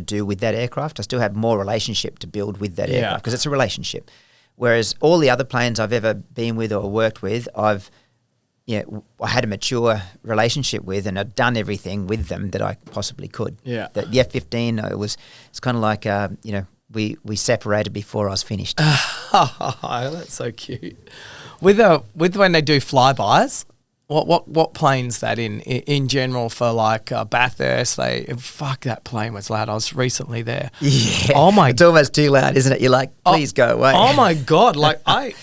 do with that aircraft. I still had more relationship to build with that aircraft, because it's a relationship. Whereas all the other planes I've ever been with or worked with, I had a mature relationship with, and I'd done everything with them that I possibly could. Yeah. The F-15, it's kind of like, we separated before I was finished. That's so cute. With when they do flybys, what plane's that in general for like Bathurst? That plane was loud. I was recently there. Yeah. Oh my! It's almost too loud, isn't it? You're like, please go away. Oh my God! Like I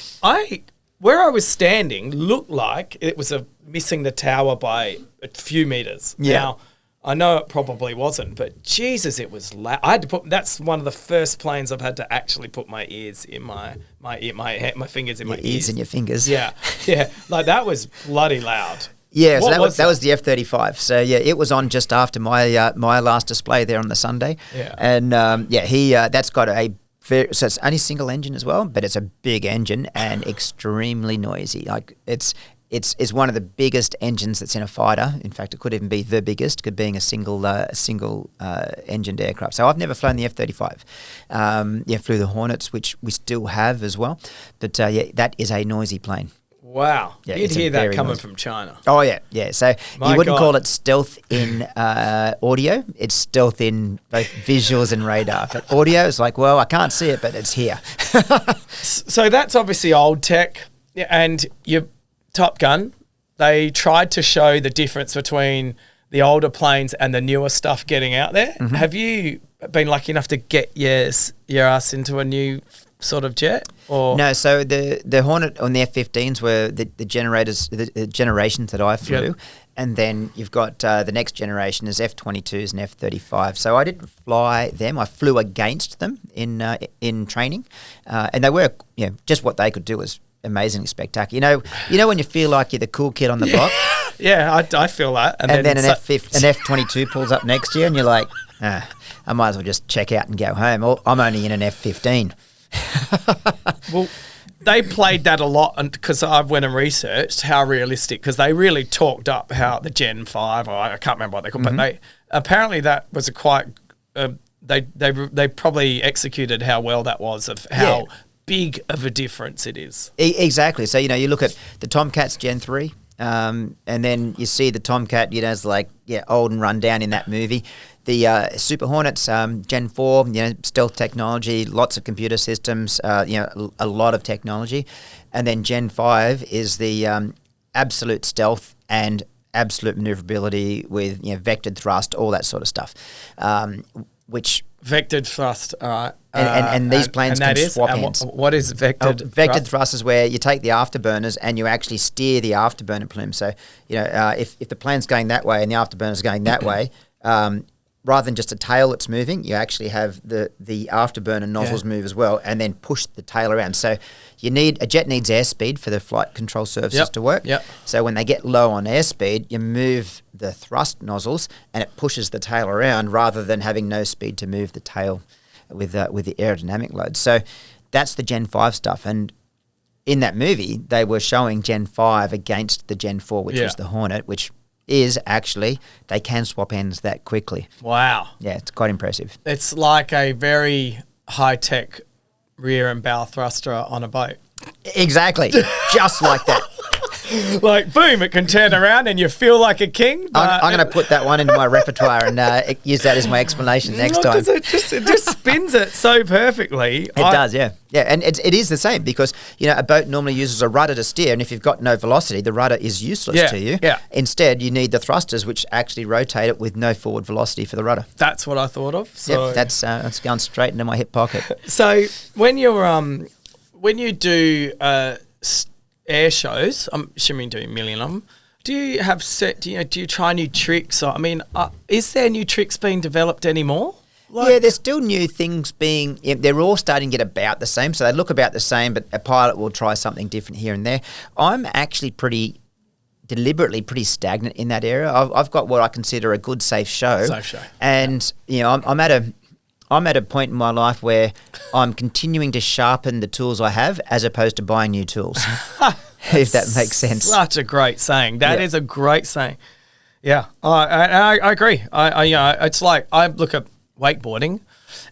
where I was standing looked like it was missing the tower by a few meters. Yeah. Now, I know it probably wasn't, but Jesus, it was loud. I had to that's one of the first planes I've had to actually put my ears in my fingers in my ears. Ears in your fingers. Yeah. Like that was bloody loud. Yeah, so that was the F-35. So yeah, it was on just after my my last display there on the Sunday. Yeah. And that's got so it's only single engine as well, but it's a big engine and extremely noisy. Like it's one of the biggest engines that's in a fighter. In fact, it could even be the biggest, being a single engined aircraft. So I've never flown the F-35. Flew the Hornets, which we still have as well. But that is a noisy plane. Wow. Yeah, You'd it's a hear that very coming noisy. from China. Oh, yeah, yeah. So My you wouldn't God. call it stealth in audio. It's stealth in both visuals and radar. But audio is like, well, I can't see it, but it's here. So that's obviously old tech. Yeah, and your Top Gun, they tried to show the difference between the older planes and the newer stuff getting out there. Mm-hmm. Have you been lucky enough to get your ass into a new sort of jet? Or No, so the Hornet on the F-15s were the generations that I flew. Yep. And then you've got the next generation is F-22s and F-35. So I didn't fly them. I flew against them in training. And they were, just what they could do was amazingly spectacular. You know when you feel like you're the cool kid on the block? Yeah, I feel that. And then an F-22 pulls up next to you and you're like, I might as well just check out and go home. Or I'm only in an F-15. Well, they played that a lot because I went and researched how realistic, because they really talked up how the Gen 5, or I can't remember what they called, but they apparently that was a quite they probably executed how well that was, of how big of a difference it is. Exactly. So, you look at the Tomcats Gen 3, and then you see the Tomcat, it's like, old and run down in that movie. The Super Hornets, Gen 4, stealth technology, lots of computer systems, a lot of technology. And then Gen 5 is the absolute stealth and absolute maneuverability with, vectored thrust, all that sort of stuff, which... Vectored thrust, all right. And these planes can swap ends. What is vectored thrust? Vectored thrust is where you take the afterburners and you actually steer the afterburner plume. So, if the plane's going that way and the afterburner's going that way, rather than just a tail that's moving, you actually have the afterburner nozzles move as well, and then push the tail around. So a jet needs airspeed for the flight control surfaces to work. Yep. So when they get low on airspeed, you move the thrust nozzles and it pushes the tail around, rather than having no speed to move the tail with the aerodynamic load. So that's the Gen 5 stuff. And in that movie, they were showing Gen 5 against the Gen 4, which was the Hornet, which is actually, they can swap ends that quickly. Wow. Yeah, it's quite impressive. It's like a very high-tech rear and bow thruster on a boat. Exactly. Just like that. Like, boom, it can turn around and you feel like a king. I'm going to put that one into my repertoire and use that as my explanation next time. It just spins it so perfectly. It does, yeah. Yeah, and it is the same, because, a boat normally uses a rudder to steer, and if you've got no velocity, the rudder is useless to you. Yeah. Instead, you need the thrusters, which actually rotate it with no forward velocity for the rudder. That's what I thought of. So. Yep, that's gone straight into my hip pocket. So when you do air shows, I'm assuming you do a million of them, do you have do you try new tricks? Or, is there new tricks being developed anymore? There's still new things they're all starting to get about the same. So they look about the same, but a pilot will try something different here and there. I'm actually deliberately pretty stagnant in that area. I've got what I consider a good, safe show. And, I'm at a point in my life where I'm continuing to sharpen the tools I have, as opposed to buying new tools, if that makes sense. Such a great saying. That is a great saying. Yeah, I agree. It's like, I look at wakeboarding,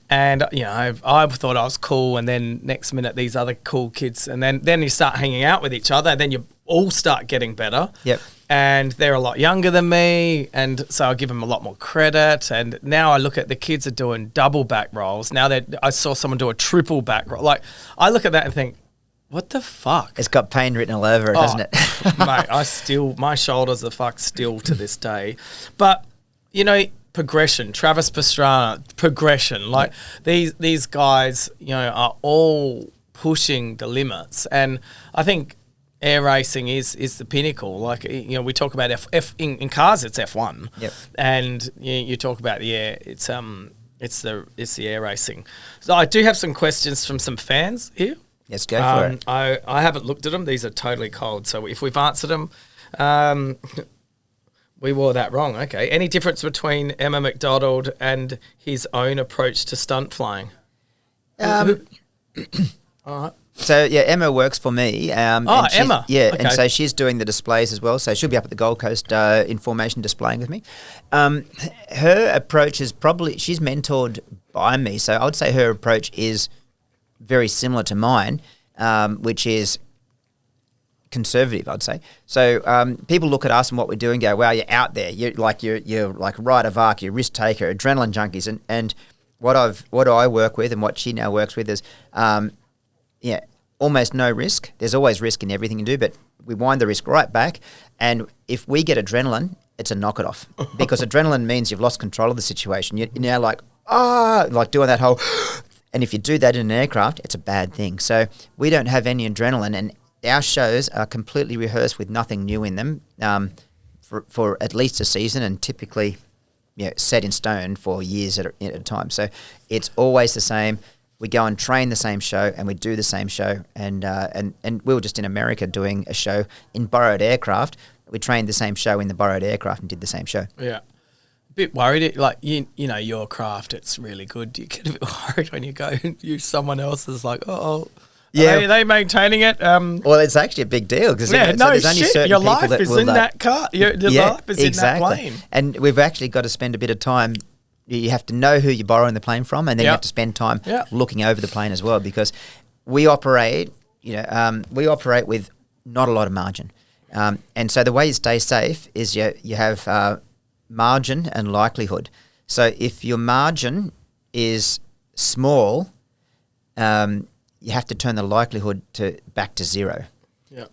and I thought I was cool, and then next minute these other cool kids, and then you start hanging out with each other, and then you all start getting better. Yep. And they're a lot younger than me, and so I give them a lot more credit. And now I look at the kids are doing double back rolls. Now I saw someone do a triple back roll. Like, I look at that and think, what the fuck? It's got pain written all over it, doesn't it? Mate, my shoulders are still to this day. But, progression, Travis Pastrana, progression. Like, these guys, are all pushing the limits. And I think air racing is the pinnacle. Like, we talk about in cars, it's F1. Yep. And you talk about the air, it's the air racing. So I do have some questions from some fans here. Let's go for it. I haven't looked at them. These are totally cold. So if we've answered them, we wore that wrong. Okay. Any difference between Emma McDonald and his own approach to stunt flying? All right. So, Emma works for me. Emma. Yeah, okay. And so she's doing the displays as well. So she'll be up at the Gold Coast in formation displaying with me. Her approach is she's mentored by me. So I would say her approach is very similar to mine, which is conservative, I'd say. So people look at us and what we're doing, and go, "Wow, you're out there. You're like Ryder Vark, you're risk taker, adrenaline junkies." And what I work with and what she now works with is, almost no risk. There's always risk in everything you do, but we wind the risk right back. And if we get adrenaline, it's a knock it off, because adrenaline means you've lost control of the situation. You're now like doing that whole. And if you do that in an aircraft, it's a bad thing. So we don't have any adrenaline, and our shows are completely rehearsed with nothing new in them for at least a season, and typically set in stone for years at a time. So it's always the same. We go and train the same show, and we do the same show. And we were just in America doing a show in borrowed aircraft. We trained the same show in the borrowed aircraft and did the same show. Yeah. Bit worried, like your craft, it's really good. You get a bit worried when you go and use someone else's, like, are they maintaining it? Well, it's actually a big deal because there's only certain your life is in that car. Your life is exactly. in that plane, and we've actually got to spend a bit of time. You have to know who you're borrowing the plane from, and then you have to spend time looking over the plane as well, because we operate with not a lot of margin, and so the way you stay safe is you have margin and likelihood. So if your margin is small, you have to turn the likelihood back to zero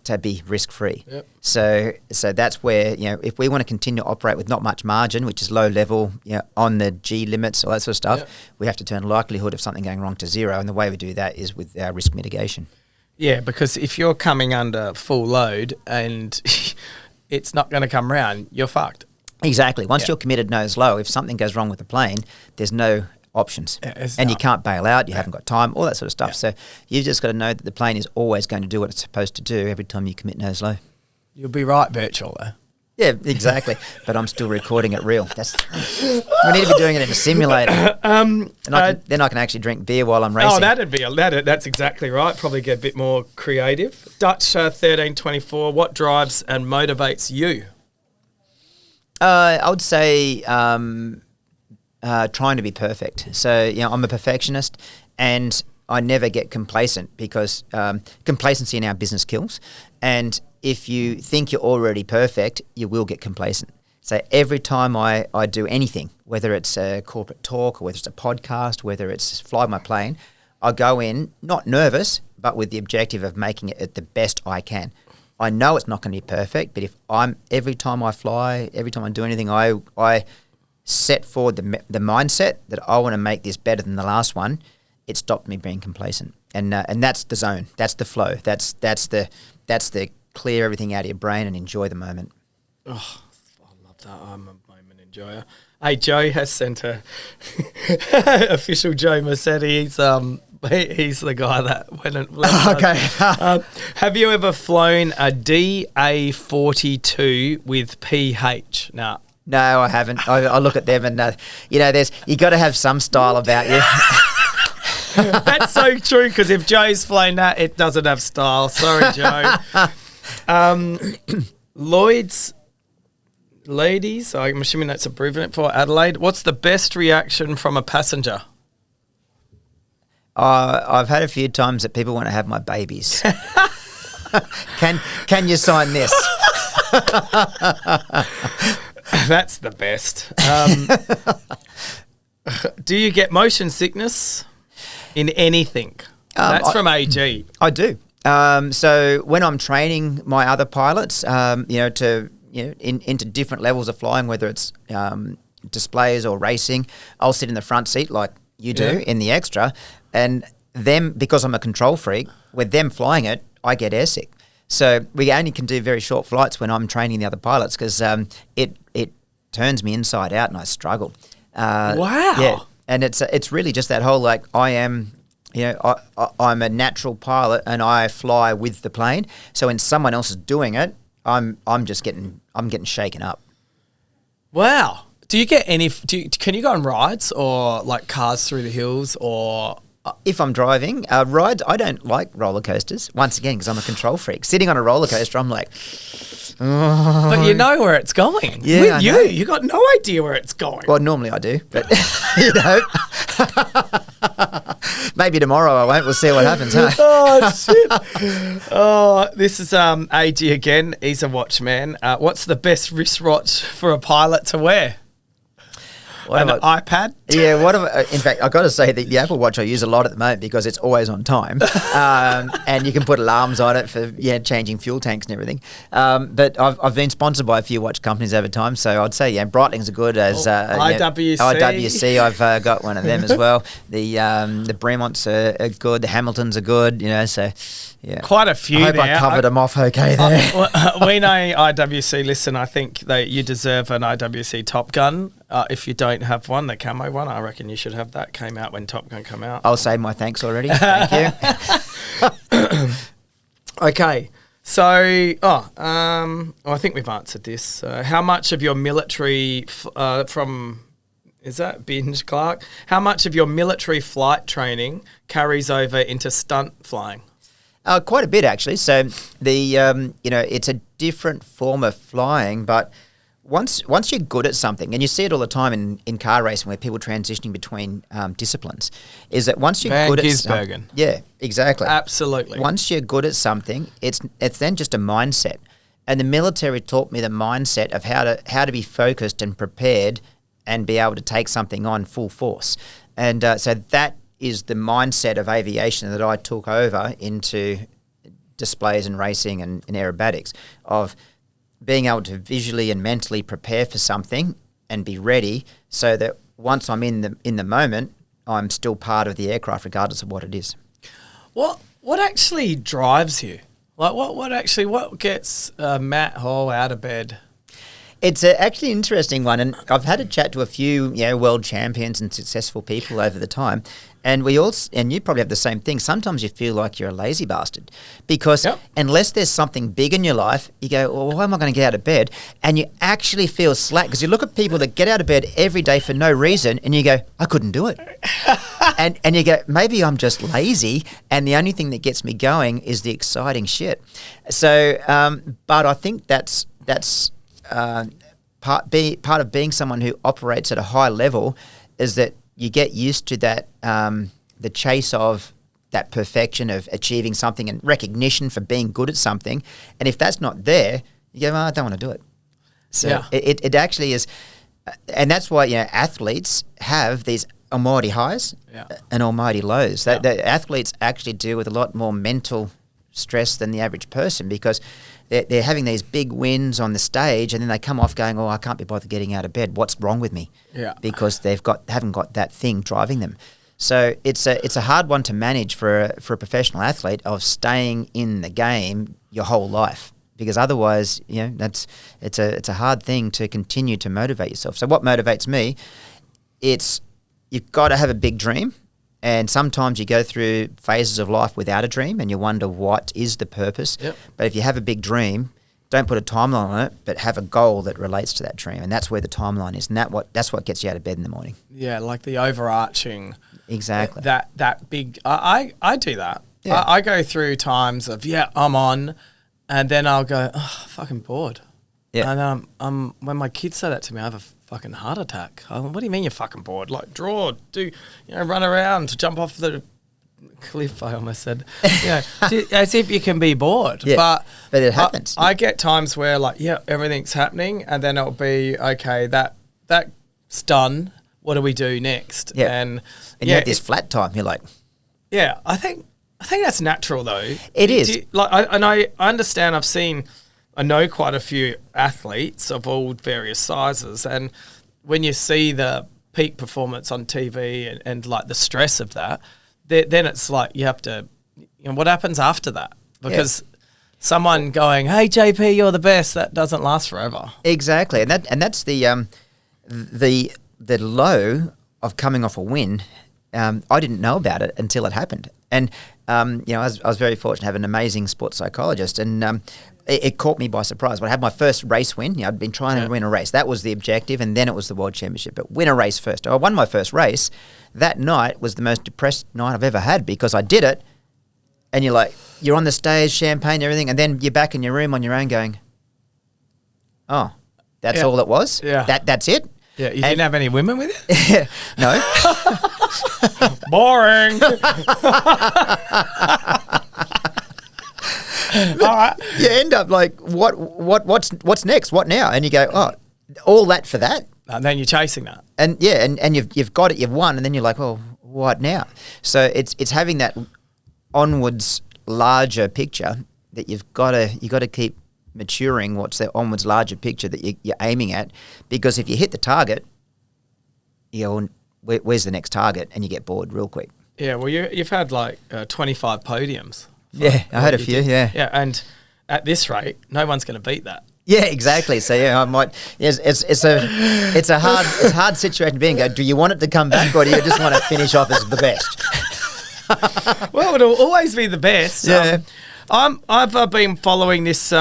to be risk-free. Yep. So that's where, if we want to continue to operate with not much margin, which is low level, on the G limits, all that sort of stuff, we have to turn likelihood of something going wrong to zero. And the way we do that is with our risk mitigation. Yeah, because if you're coming under full load and it's not going to come round, you're fucked. Exactly. Once you're committed nose low, if something goes wrong with the plane, there's no options. And you can't bail out, you haven't got time, all that sort of stuff. So you've just got to know that the plane is always going to do what it's supposed to do every time you commit nose low. You'll be right, virtual, though. Yeah, exactly. But I'm still recording it real. We need to be doing it in a simulator. Then I can actually drink beer while I'm racing. Oh, that's exactly right. Probably get a bit more creative. Dutch 1324, what drives and motivates you? I would say trying to be perfect. So, I'm a perfectionist, and I never get complacent, because complacency in our business kills. And if you think you're already perfect, you will get complacent. So every time I do anything, whether it's a corporate talk, or whether it's a podcast, whether it's fly my plane, I go in not nervous, but with the objective of making it the best I can. I know it's not going to be perfect, but every time I fly, every time I do anything, I set forward the mindset that I want to make this better than the last one. It stopped me being complacent, and that's the zone, that's the flow, that's the clear everything out of your brain and enjoy the moment. Oh, I love that. I'm a moment enjoyer. Hey, Joe has sent a official Joe Mercedes. He's the guy that went and okay. Have you ever flown a DA-42 with PH? No. No, I haven't. I look at them and you got to have some style about you. That's so true, because if Joe's flown that, it doesn't have style. Sorry, Joe. Lloyd's ladies, I'm assuming that's abbreviated for Adelaide. What's the best reaction from a passenger? I've had a few times that people want to have my babies. Can you sign this? That's the best. Do you get motion sickness in anything? That's from AG. I do. So when I'm training my other pilots, into different levels of flying, whether it's displays or racing, I'll sit in the front seat like you do in the extra, and them, because I'm a control freak, with them flying it, I get airsick. So we only can do very short flights when I'm training the other pilots, because it turns me inside out and I struggle. Wow. Yeah, and it's really just that whole, like, I am, I'm a natural pilot and I fly with the plane. So when someone else is doing it, I'm getting shaken up. Wow. Do you get can you go on rides or like cars through the hills or? If I'm driving, rides, I don't like roller coasters, once again, because I'm a control freak. Sitting on a roller coaster, I'm like... Oh. But you know where it's going. Yeah, With you got no idea where it's going. Well, normally I do, but, Maybe tomorrow I won't. We'll see what happens, huh? Oh, shit. Oh, this is AG again. He's a watchman. What's the best wristwatch for a pilot to wear? An iPad? Yeah, in fact, I've got to say that the Apple Watch I use a lot at the moment because it's always on time. And you can put alarms on it for changing fuel tanks and everything. But I've been sponsored by a few watch companies over time, so I'd say Breitling's are good as IWC. IWC. I've got one of them as well. The Bremonts are good. The Hamiltons are good. So yeah, quite a few. I hope I covered them off okay there. We know IWC. Listen, I think that you deserve an IWC Top Gun. If you don't have one, the camo one, I reckon you should have that. Came out when Top Gun came out. I'll say my thanks already. Thank you. Okay. So, I think we've answered this. How much of your military is that Binge Clark? How much of your military flight training carries over into stunt flying? Quite a bit, actually. So it's a different form of flying, but once you're good at something, and you see it all the time in car racing where people transitioning between disciplines, is that once you're good at something, yeah, exactly, absolutely. Once you're good at something, it's then just a mindset, and the military taught me the mindset of how to be focused and prepared and be able to take something on full force, and so that is the mindset of aviation that I took over into displays and racing and aerobatics, of being able to visually and mentally prepare for something and be ready so that once I'm in the moment, I'm still part of the aircraft regardless of what it is. What actually drives you? Like what gets Matt Hall out of bed? It's actually an interesting one, and I've had a chat to a few world champions and successful people over the time, and you probably have the same thing. Sometimes you feel like you're a lazy bastard because unless there's something big in your life, you go, well, why am I going to get out of bed? And you actually feel slack because you look at people that get out of bed every day for no reason, and you go, I couldn't do it. and you go, maybe I'm just lazy, and the only thing that gets me going is the exciting shit. So, but I think that's part of being someone who operates at a high level is that you get used to that, the chase of that perfection of achieving something and recognition for being good at something. And if that's not there, you go, I don't want to do it. So it actually is. And that's why athletes have these almighty highs and almighty lows. The athletes actually deal with a lot more mental stress than the average person because they're having these big wins on the stage and then they come off going, I can't be bothered getting out of bed. What's wrong with me? Yeah. Because haven't got that thing driving them. So it's a hard one to manage for a professional athlete of staying in the game your whole life because otherwise, it's a hard thing to continue to motivate yourself. So what motivates me, you've got to have a big dream. And sometimes you go through phases of life without a dream and you wonder what is the purpose. Yep. But if you have a big dream, don't put a timeline on it, but have a goal that relates to that dream. And that's where the timeline is. And that's what gets you out of bed in the morning. Yeah, like the overarching. Exactly. That big, I do that. Yeah. I go through times of, I'm on, and then I'll go, fucking bored. Yeah. And when my kids say that to me, I have a fucking heart attack. What do you mean you're fucking bored? Like run around, jump off the cliff. I almost said, as if you can be bored. Yeah, but it happens. I get times where everything's happening, and then it'll be okay. That's done. What do we do next? Yeah, and you have this flat time. You're like, I think that's natural though. It is. I understand. I know quite a few athletes of all various sizes, and when you see the peak performance on TV and like the stress of that, then it's like you have to, what happens after that? Because someone going, "Hey JP, you're the best," that doesn't last forever. Exactly, and that's the low of coming off a win. I didn't know about it until it happened, and I was very fortunate to have an amazing sports psychologist, and it caught me by surprise. When I had my first race win, I'd been trying to win a race. That was the objective, and then it was the World Championship. But win a race first. I won my first race. That night was the most depressed night I've ever had because I did it, and you're on the stage, champagne, everything, and then you're back in your room on your own going, that's all it was? Yeah. That's it? Yeah, you didn't have any women with you? No. Boring. All right. You end up like, what's next? What now? And you go, oh, all that for that? And then you're chasing that. And yeah, and you've got it, you've won, and then you're like, well, what now? So it's having that onwards larger picture that you've got to keep maturing. What's the onwards larger picture that you're aiming at? Because if you hit the target, where's the next target? And you get bored real quick. Yeah, well, you've had like 25 podiums. Yeah, I had a few. Yeah, yeah, and at this rate, no one's going to beat that. Yeah, exactly. So yeah, I might. Yes, it's a hard situation to be in. Go, do you want it to come back, or do you just want to finish off as the best? Well, it'll always be the best. Yeah. I've been following this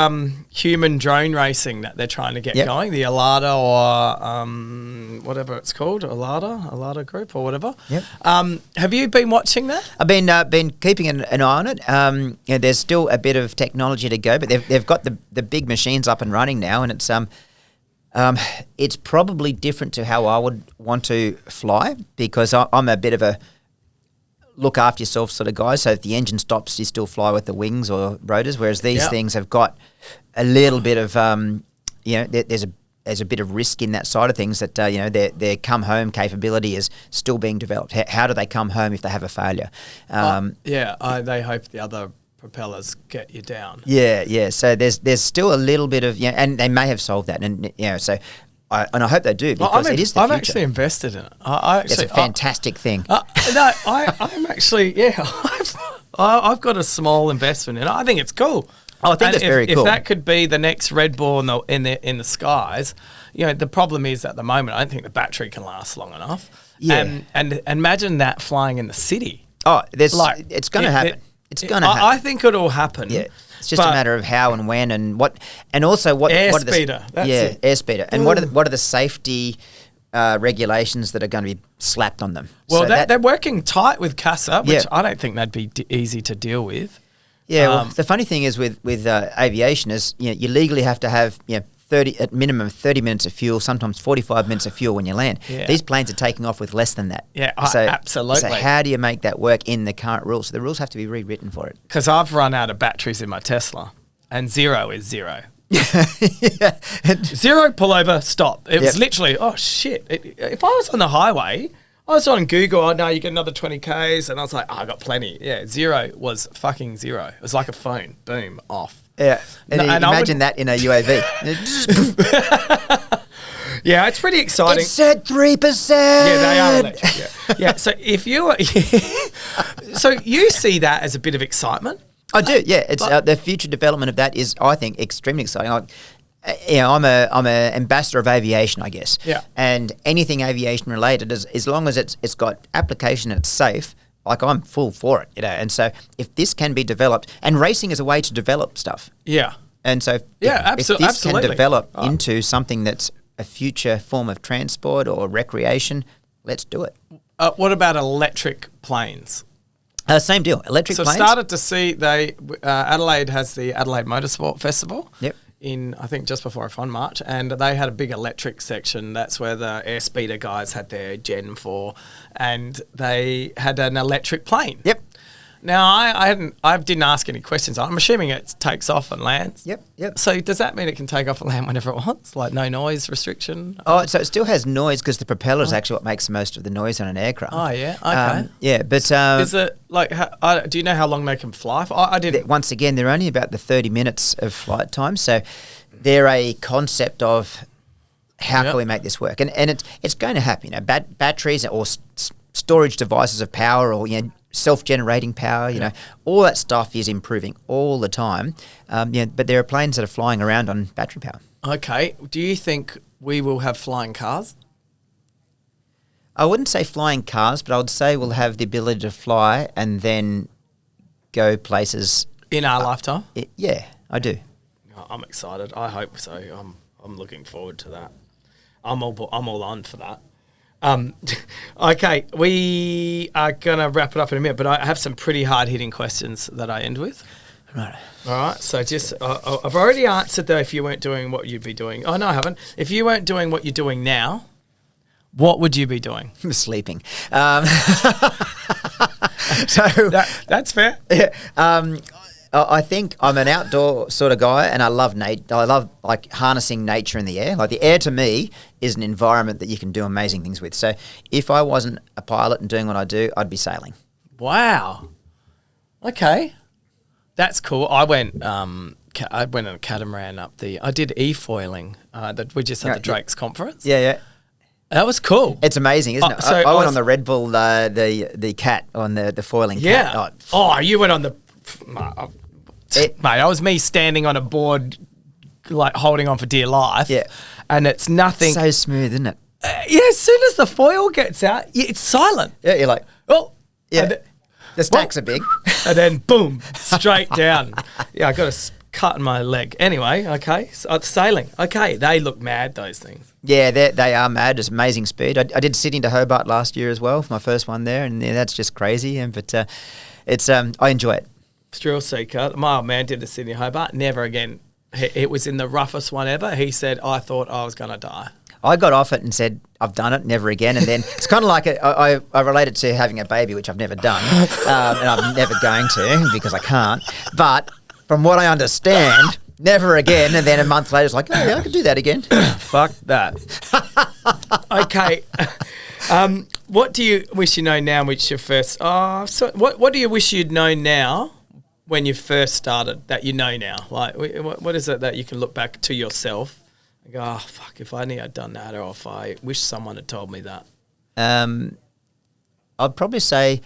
human drone racing that they're trying to get going, the Alada or whatever it's called, Alada Group or whatever. Yep. Have you been watching that? I've been keeping an eye on it. There's still a bit of technology to go, but they've got the big machines up and running now, and it's probably different to how I would want to fly, because I'm a bit of a look after yourself sort of guy. So if the engine stops, you still fly with the wings or rotors, whereas these things have got a little bit of there's a bit of risk in that side of things, that their come home capability is still being developed. How do they come home if they have a failure? They hope the other propellers get you down. Yeah. So there's still a little bit of and they may have solved that, and so. I hope they do, because it is the future. I've actually invested in it. It's a fantastic thing. I'm actually, I've got a small investment in it. I think it's cool. Oh, I think it's very cool. If that could be the next Red Bull in the skies, the problem is at the moment I don't think the battery can last long enough. Yeah. And imagine that flying in the city. Oh, it's going to happen. It's going to happen. I think it'll happen. Yeah. It's just a matter of how and when and what, and also what airspeeder. Airspeeder. And what are the safety regulations that are going to be slapped on them? Well, so they're working tight with CASA, which I don't think that'd be easy to deal with. Yeah. Well, the funny thing is with aviation is you legally have to have 30 at minimum 30 minutes of fuel, sometimes 45 minutes of fuel when you land. Yeah. These planes are taking off with less than that. Yeah, absolutely. So how do you make that work in the current rules? So the rules have to be rewritten for it. Because I've run out of batteries in my Tesla, and 0 is 0. Yeah. 0, pull over, stop. It was literally, oh shit. If I was on the highway, I was on Google, you get another 20 Ks, and I was like, I got plenty. Yeah, 0 was fucking 0. It was like a phone. Boom, off. Yeah, and imagine that in a UAV. Yeah, it's pretty exciting. It said 3%. Yeah, they are electric. Yeah. So if so you see that as a bit of excitement. I do. Yeah, it's the future development of that is, I think, extremely exciting. I'm a ambassador of aviation, I guess. Yeah. And anything aviation related, as long as it's got application and it's safe. Like, I'm full for it, And so if this can be developed, and racing is a way to develop stuff. Yeah. And so if this can develop into something that's a future form of transport or recreation, let's do it. What about electric planes? Same deal. Electric planes. So started to see Adelaide has the Adelaide Motorsport Festival. Yep. In, I think, just before F1 March, and they had a big electric section. That's where the airspeeder guys had their Gen 4, and they had an electric plane. Yep. Now, I didn't ask any questions. I'm assuming it takes off and lands. Yep. So does that mean it can take off and land whenever it wants? Like no noise restriction? Oh, so it still has noise, because the propeller is actually what makes the most of the noise on an aircraft. Oh, yeah. Okay. But is it like? Do you know how long they can fly for? I didn't. Once again, they're only about the 30 minutes of flight time, so they're a concept of how can we make this work, and it's going to happen. Batteries or storage devices of power, or self-generating power, all that stuff is improving all the time. But there are planes that are flying around on battery power. Okay. Do you think we will have flying cars? I wouldn't say flying cars, but I would say we'll have the ability to fly and then go places. In our lifetime? Yeah, I do. I'm excited. I hope so. I'm looking forward to that. I'm all on for that. Okay, we are going to wrap it up in a minute, but I have some pretty hard-hitting questions that I end with. Right. All right, so just I've already answered, though, if you weren't doing what you'd be doing. Oh, no, I haven't. If you weren't doing what you're doing now, what would you be doing? Sleeping. That's fair. Yeah, I think I'm an outdoor sort of guy, and I love I love like harnessing nature in the air. Like the air to me is an environment that you can do amazing things with. So if I wasn't a pilot and doing what I do, I'd be sailing. Wow. Okay, that's cool. I went on a catamaran up the. I did e-foiling. That we just had the Drake's conference. Yeah. That was cool. It's amazing, isn't it? So I went on the Red Bull, the cat on the foiling cat. Yeah. Oh, you went on the. Mate, I was me standing on a board, like holding on for dear life. Yeah. And it's nothing. So smooth, isn't it? Yeah, as soon as the foil gets out, it's silent. Yeah, you're like, oh. Yeah. The stacks are big. And then, boom, straight down. Yeah, I got a cut in my leg. Anyway, okay, so sailing. Okay, they look mad, those things. Yeah, they are mad. It's amazing speed. I did Sydney to Hobart last year as well for my first one there, and that's just crazy. But it's I enjoy it. Thrill seeker. My old man did the Sydney Hobart. Never again. It was in the roughest one ever. He said, I thought I was going to die. I got off it and said, I've done it, never again. And then it's kind of like I relate it to having a baby, which I've never done, and I'm never going to because I can't. But from what I understand, never again. And then a month later, it's like, oh, yeah, I could do that again. Fuck that. Okay. What do you wish you know now, which your first... what do you wish you'd know now when you first started that you know now? Like, what is it that you can look back to yourself and go, oh, fuck, if I knew I'd done that, or if I wish someone had told me that? I'd probably say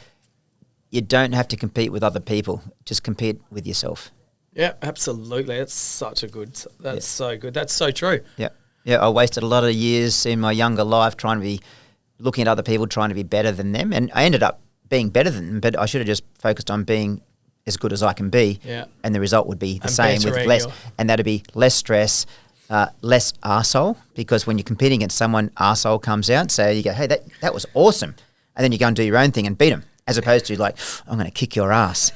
you don't have to compete with other people. Just compete with yourself. Yeah, absolutely. That's so good. That's so true. Yeah. Yeah, I wasted a lot of years in my younger life looking at other people, trying to be better than them. And I ended up being better than them, but I should have just focused on being as good as I can be. Yeah. And the result would be the same with less. And that'd be less stress, less arsehole, because when you're competing against someone, arsehole comes out. So you go, hey, that was awesome. And then you go and do your own thing and beat them, as opposed to like, I'm going to kick your ass.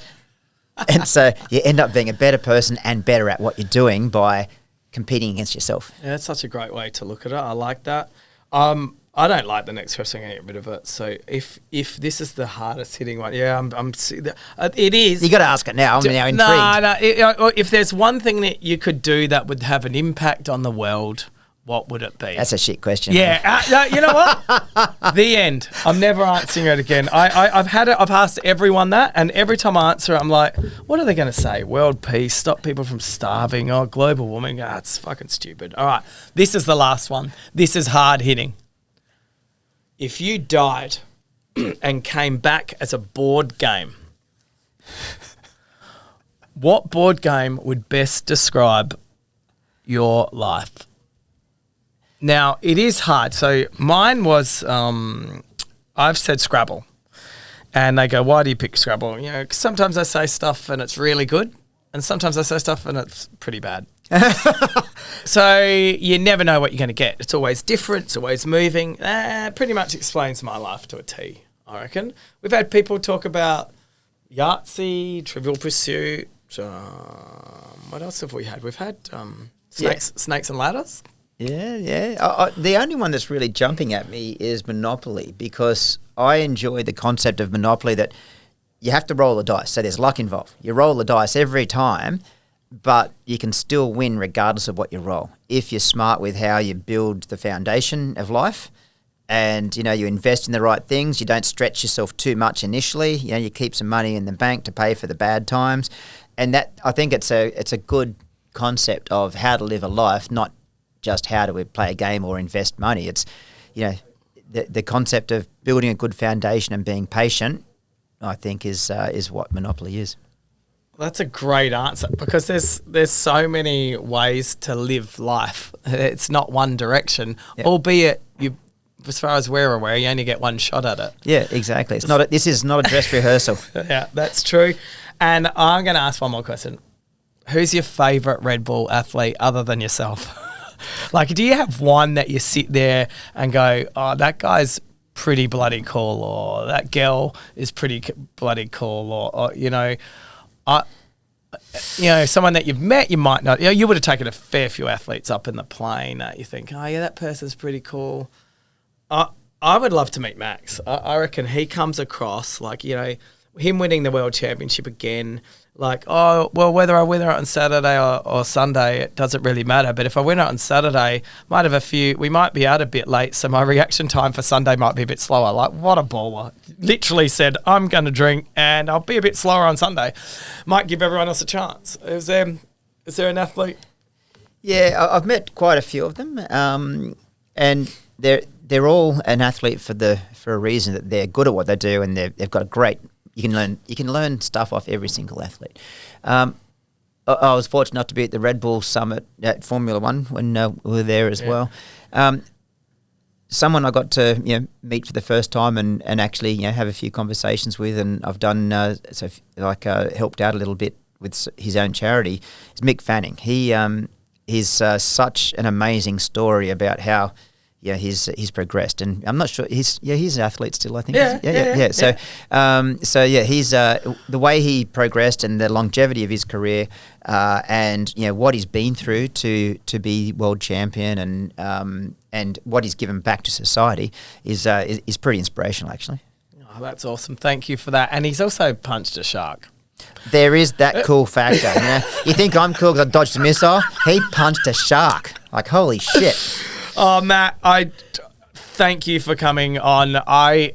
And so you end up being a better person and better at what you're doing by competing against yourself. Yeah, that's such a great way to look at it. I like that. I don't like the next question. I'm going to get rid of it. So if this is the hardest hitting one, yeah, it is. You got to ask it now. I'm now intrigued. No. If there's one thing that you could do that would have an impact on the world, what would it be? That's a shit question. Yeah. You know what? The end. I'm never answering it again. I've asked everyone that, and every time I answer it, I'm like, what are they going to say? World peace, stop people from starving, global warming. It's fucking stupid. All right. This is the last one. This is hard hitting. If you died and came back as a board game, what board game would best describe your life? Now, it is hard. So mine was, I've said Scrabble. And they go, why do you pick Scrabble? 'Cause sometimes I say stuff and it's really good. And sometimes I say stuff and it's pretty bad. So you never know what you're going to get. It's always different. It's always moving. Pretty much explains my life to a T, I reckon. We've had people talk about Yahtzee, Trivial Pursuit. What else have we had? We've had Snakes and Ladders. Yeah. The only one that's really jumping at me is Monopoly, because I enjoy the concept of Monopoly that you have to roll the dice. So there's luck involved. You roll the dice every time, but you can still win regardless of what you roll. If you're smart with how you build the foundation of life and, you invest in the right things, you don't stretch yourself too much initially. You keep some money in the bank to pay for the bad times. And that, I think it's a good concept of how to live a life, not just how do we play a game or invest money. It's, the concept of building a good foundation and being patient, I think is what Monopoly is. That's a great answer, because there's so many ways to live life. It's not one direction, albeit as far as we're aware, you only get one shot at it. Yeah, exactly. This is not a dress rehearsal. Yeah, that's true. And I'm going to ask one more question. Who's your favourite Red Bull athlete other than yourself? Like, do you have one that you sit there and go, oh, that guy's pretty bloody cool, or that girl is pretty bloody cool, or someone that you've met, you might not, you would have taken a fair few athletes up in the plane that you think, oh yeah, that person's pretty cool. I would love to meet Max. I reckon he comes across like, you know, him winning the world championship again, like, oh, well, whether I win it on Saturday or Sunday, it doesn't really matter. But if I win it on Saturday, we might be out a bit late, so my reaction time for Sunday might be a bit slower. Like, what a baller. Literally said, I'm going to drink and I'll be a bit slower on Sunday. Might give everyone else a chance. Is there an athlete? Yeah, I've met quite a few of them, and they're all an athlete for a reason, that they're good at what they do, and they've got a great. You can learn stuff off every single athlete. I was fortunate enough to be at the Red Bull Summit at Formula One when we were there as well. Someone I got to meet for the first time and actually have a few conversations with, and I've done helped out a little bit with his own charity, is Mick Fanning. He's such an amazing story about how he's progressed, and I'm not sure he's an athlete still, I think. Yeah. So he's the way he progressed and the longevity of his career, and what he's been through to be world champion, and what he's given back to society is pretty inspirational, actually. Oh, that's awesome. Thank you for that. And he's also punched a shark. There is that cool factor. You think I'm cool because I dodged a missile? He punched a shark. Like, holy shit. Oh, Matt, I thank you for coming on. I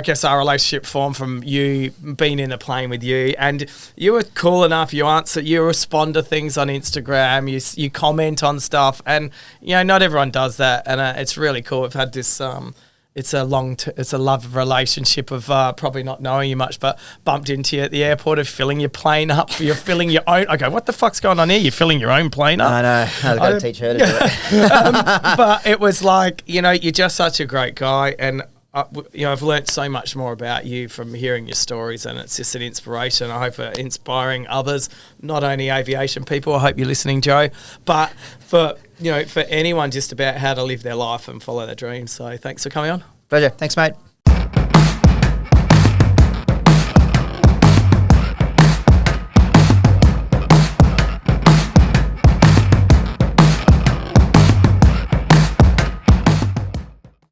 guess our relationship formed from you being in a plane with you, and you were cool enough. You respond to things on Instagram. You comment on stuff, and not everyone does that, and it's really cool. We've had this. It's a love relationship of probably not knowing you much, but bumped into you at the airport of filling your plane up. You're filling your own. Okay, what the fuck's going on here? You're filling your own plane up. I know. I've got to teach her to do it. But it was like, you're just such a great guy, and I've learnt so much more about you from hearing your stories, and it's just an inspiration. I hope it's inspiring others, not only aviation people. I hope you're listening, Joe, but for anyone just about how to live their life and follow their dreams. So thanks for coming on. Pleasure. Thanks, mate.